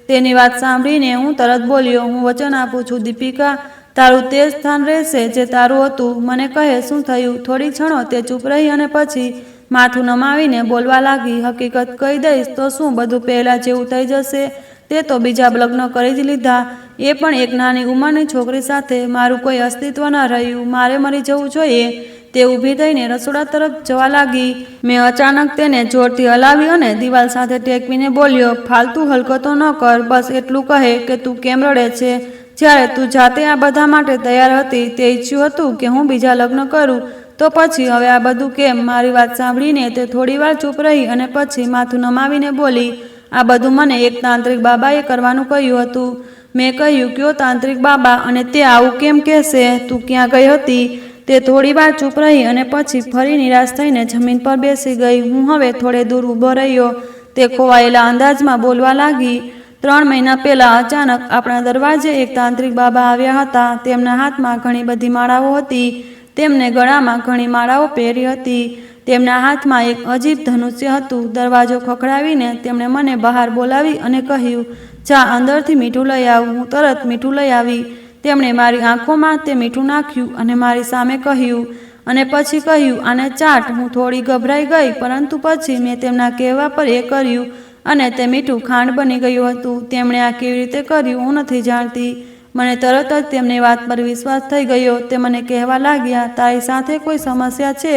તેની વાત સાંભળીને હું તરત બોલ્યો, હું વચન આપું છું દીપિકા, તારું તે સ્થાન રહેશે જે તારું હતું. મને કહે, શું થયું? થોડી ક્ષણો તે ચૂપ રહી અને પછી માથું નમાવીને બોલવા લાગી, હકીકત કહી દઈશ તો શું બધું પહેલાં જેવું થઈ જશે? તે તો બીજા લગ્ન કરી જ લીધા, એ પણ એક નાની ઉંમરની છોકરી સાથે. મારું કોઈ અસ્તિત્વ ન રહ્યું. મારે મરી જવું જોઈએ. તે ઊભી થઈને રસોડા તરફ જવા લાગી. મેં અચાનક તેને જોરથી હલાવી અને દિવાલ સાથે ટેકવીને બોલ્યો, ફાલતુ હલકતો ન કર. બસ એટલું કહે કે તું કેમ રડે છે? જ્યારે તું જાતે આ બધા માટે તૈયાર હતી, તે ઈચ્છ્યું હતું કે હું બીજા લગ્ન કરું, તો પછી હવે આ બધું કેમ? મારી વાત સાંભળીને તે થોડીવાર ચૂપ રહી અને પછી માથું નમાવીને બોલી, આ બધું મને એક તાંત્રિક બાબાએ કરવાનું કહ્યું હતું. મેં કહ્યું, કયો તાંત્રિક બાબા? અને તે આવું કેમ કહેશે? તું ક્યાં ગઈ હતી? તે થોડીવાર ચૂપ રહી અને પછી ફરી નિરાશ થઈને જમીન પર બેસી ગઈ. હું હવે થોડે દૂર ઊભો રહ્યો. તે ખોવાયેલા અંદાજમાં બોલવા લાગી, 3 મહિના પહેલા અચાનક આપણા દરવાજે એક તાંત્રિક બાબા આવ્યા હતા. તેમના હાથમાં ઘણી બધી માળાઓ હતી. તેમને ગળામાં ઘણી માળાઓ પહેરી હતી. તેમના હાથમાં એક અજીબ ધનુષ્ય હતું. દરવાજો ખખડાવીને તેમણે મને બહાર બોલાવી અને કહ્યું, જા અંદરથી મીઠું લઈ આવ. હું તરત મીઠું લઈ આવી. તેમણે મારી આંખોમાં તે મીઠું નાખ્યું અને મારી સામે કહ્યું, અને પછી કહ્યું, આને ચાટ. હું થોડી ગભરાઈ ગઈ, પરંતુ પછી મેં તેમના કહેવા પર એ કર્યું અને તે મીઠું ખાંડ બની ગયું હતું. તેમણે આ કેવી રીતે કર્યું હું નથી જાણતી. મને તરત જ તેમની વાત પર વિશ્વાસ થઈ ગયો. તે મને કહેવા લાગ્યા, તારી સાથે કોઈ સમસ્યા છે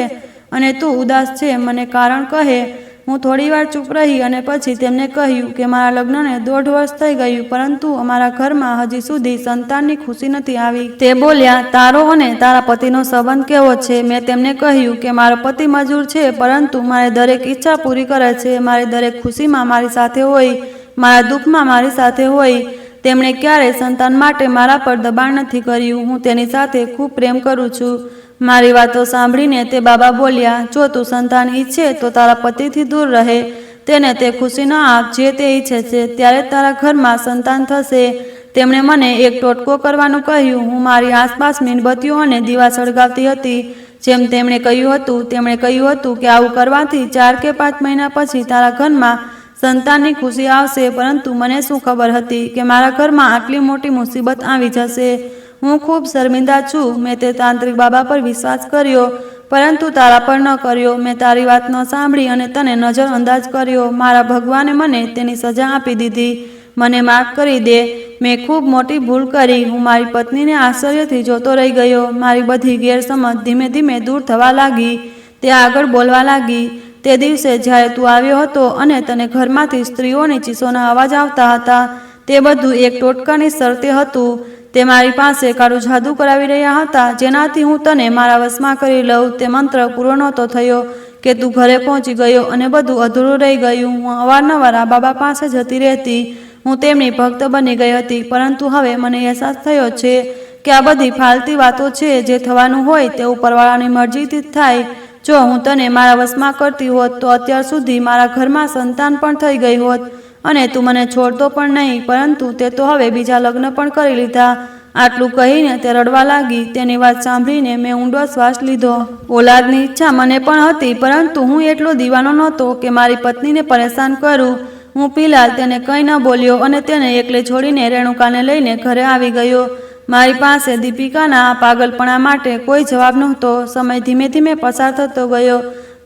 અને તું ઉદાસ છે, મને કારણ કહે. હું થોડી વાર ચૂપ રહી અને પછી તેમને કહ્યું કે મારા લગ્નને 1.5 વર્ષ થઈ ગયું, પરંતુ અમારા ઘરમાં હજી સુધી સંતાનની ખુશી નથી આવી. તે બોલ્યા, તારો અને તારા પતિનો સંબંધ કેવો છે? મેં તેમને કહ્યું કે મારો પતિ મજૂર છે, પરંતુ મારી દરેક ઈચ્છા પૂરી કરે છે. મારી દરેક ખુશીમાં મારી સાથે હોય, મારા દુઃખમાં મારી સાથે હોય. તેમણે ક્યારેય સંતાન માટે મારા પર દબાણ નથી કર્યું. હું તેની સાથે ખૂબ પ્રેમ કરું છું. મારી વાતો સાંભળીને તે બાબા બોલ્યા, જો તું સંતાન ઈચ્છે તો તારા પતિથી દૂર રહે. તેને તે ખુશી ન આપ જે તે ઈચ્છે છે, ત્યારે તારા ઘરમાં સંતાન થશે. તેમણે મને એક ટોટકો કરવાનું કહ્યું. હું મારી આસપાસ મીણબત્તીઓ અને દીવા સળગાવતી હતી, જેમ તેમણે કહ્યું હતું. તેમણે કહ્યું હતું કે આવું કરવાથી 4 કે 5 મહિના પછી તારા ઘરમાં સંતાનની ખુશી આવશે. પરંતુ મને શું ખબર હતી કે મારા ઘરમાં આટલી મોટી મુસીબત આવી જશે. હું ખૂબ શર્મિંદા છું. મેં તે તાંત્રિક બાબા પર વિશ્વાસ કર્યો, પરંતુ તારા પર ન કર્યો. મેં તારી વાત ન સાંભળી અને તને નજરઅંદાજ કર્યો. મારા ભગવાને મને તેની સજા આપી દીધી. મને માફ કરી દે. મેં ખૂબ મોટી ભૂલ કરી. હું મારી પત્નીને આશ્ચર્યથી જોતો રહી ગયો. મારી બધી ગેરસમજ ધીમે ધીમે દૂર થવા લાગી. તે આગળ બોલવા લાગી, તે દિવસે જ્યારે તું આવ્યો હતો અને તને ઘરમાંથી સ્ત્રીઓની ચીસોના અવાજ આવતા હતા, તે બધું એક ટોટકાની શરતે હતું. તે મારી પાસે કાળું જાદુ કરાવી રહ્યા હતા, જેનાથી હું તને મારા વશમાં કરી લઉં. તે મંત્ર પૂરો નહોતો થયો કે તું ઘરે પહોંચી ગયો અને બધું અધૂરું રહી ગયું. હું અવારનવાર આ બાબા પાસે જતી રહેતી. હું તેમની ભક્ત બની ગઈ હતી, પરંતુ હવે મને અહેસાસ થયો છે કે આ બધી ફાલતી વાતો છે. જે થવાનું હોય તે ઉપરવાળાની મરજીથી જ થાય. જો હું તને મારા વશમાં કરતી હોત તો અત્યાર સુધી મારા ઘરમાં સંતાન પણ થઈ ગઈ હોત અને તું મને છોડતો પણ નહીં, પરંતુ તે તો હવે બીજા લગ્ન પણ કરી લીધા. આટલું કહીને તે રડવા લાગી. તેની વાત સાંભળીને મેં ઊંડો શ્વાસ લીધો. ઓલાદની ઈચ્છા મને પણ હતી, પરંતુ હું એટલો દીવાનો નહોતો કે મારી પત્નીને પરેશાન કરું. હું ફિલહાલ તેને કંઈ ન બોલ્યો અને તેને એકલી છોડીને રેણુકાને લઈને ઘરે આવી ગયો. મારી પાસે દીપિકાના આ પાગલપણા માટે કોઈ જવાબ નહોતો. સમય ધીમે ધીમે પસાર થતો ગયો.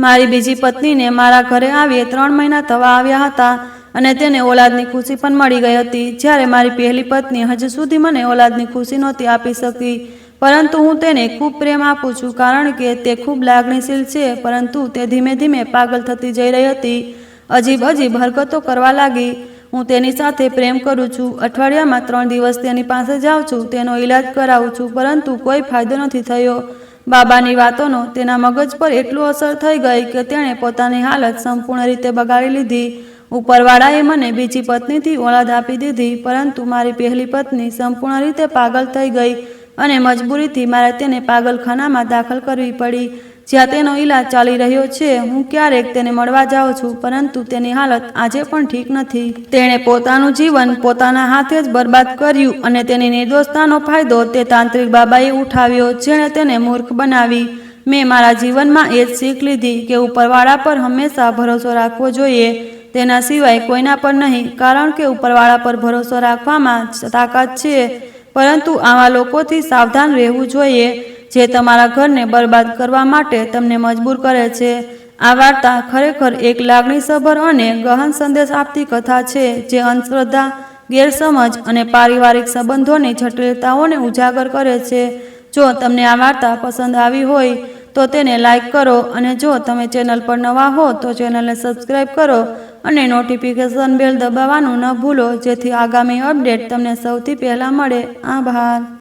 મારી બીજી પત્નીને મારા ઘરે આવીએ 3 મહિના થવા આવ્યા હતા અને તેને ઓલાદની ખુશી પણ મળી ગઈ હતી. જ્યારે મારી પહેલી પત્ની હજુ સુધી મને ઓલાદની ખુશી નહોતી આપી શકી, પરંતુ હું તેને ખૂબ પ્રેમ આપું છું, કારણ કે તે ખૂબ લાગણીશીલ છે. પરંતુ તે ધીમે ધીમે પાગલ થતી જઈ રહી હતી. અજીબ અજીબ હરકતો કરવા લાગી. હું તેની સાથે પ્રેમ કરું છું. અઠવાડિયામાં 3 દિવસ તેની પાસે જાઉં છું, તેનો ઈલાજ કરાવું છું, પરંતુ કોઈ ફાયદો નથી થયો. બાબાની વાતોનો તેના મગજ પર એટલું અસર થઈ ગઈ કે તેણે પોતાની હાલત સંપૂર્ણ રીતે બગાડી લીધી. ઉપરવાળાએ મને બીજી પત્નીથી ઓલાદ આપી દીધી, પરંતુ મારી પહેલી પત્ની સંપૂર્ણ રીતે પાગલ થઈ ગઈ અને મજબૂરીથી મારે તેને પાગલખાનામાં દાખલ કરવી પડી, જ્યાં તેનો ઈલાજ ચાલી રહ્યો છે. હું ક્યારેક તેને મળવા જાઉં છું, પરંતુ તેની હાલત આજે પણ ઠીક નથી. તેણે પોતાનું જીવન પોતાના હાથે જ બરબાદ કર્યું અને તેની નિર્દોષતાનો ફાયદો તે તાંત્રિક બાબાએ ઉઠાવ્યો, જેણે તેને મૂર્ખ બનાવી. મેં મારા જીવનમાં એ જ શીખ લીધી કે ઉપરવાળા પર હંમેશા ભરોસો રાખવો જોઈએ, તેના સિવાય કોઈના પર નહીં, કારણ કે ઉપરવાળા પર ભરોસો રાખવામાં જ તાકાત છે. પરંતુ આવા લોકોથી સાવધાન રહેવું જોઈએ, જે તમારા ઘરને બરબાદ કરવા માટે તમને મજબૂર કરે છે. આ વાર્તા ખરેખર એક લાગણીસભર અને ગહન સંદેશ આપતી કથા છે, જે અંધશ્રદ્ધા, ગેરસમજ અને પારિવારિક સંબંધોની જટિલતાઓને ઉજાગર કરે છે. જો તમને આ વાર્તા પસંદ આવી હોય તો તેને લાઈક કરો, અને જો તમે ચેનલ પર નવા હો તો ચેનલને સબસ્ક્રાઈબ કરો અને નોટિફિકેશન બેલ દબાવવાનું ન ભૂલો, જેથી આગામી અપડેટ તમને સૌથી પહેલાં મળે. આભાર.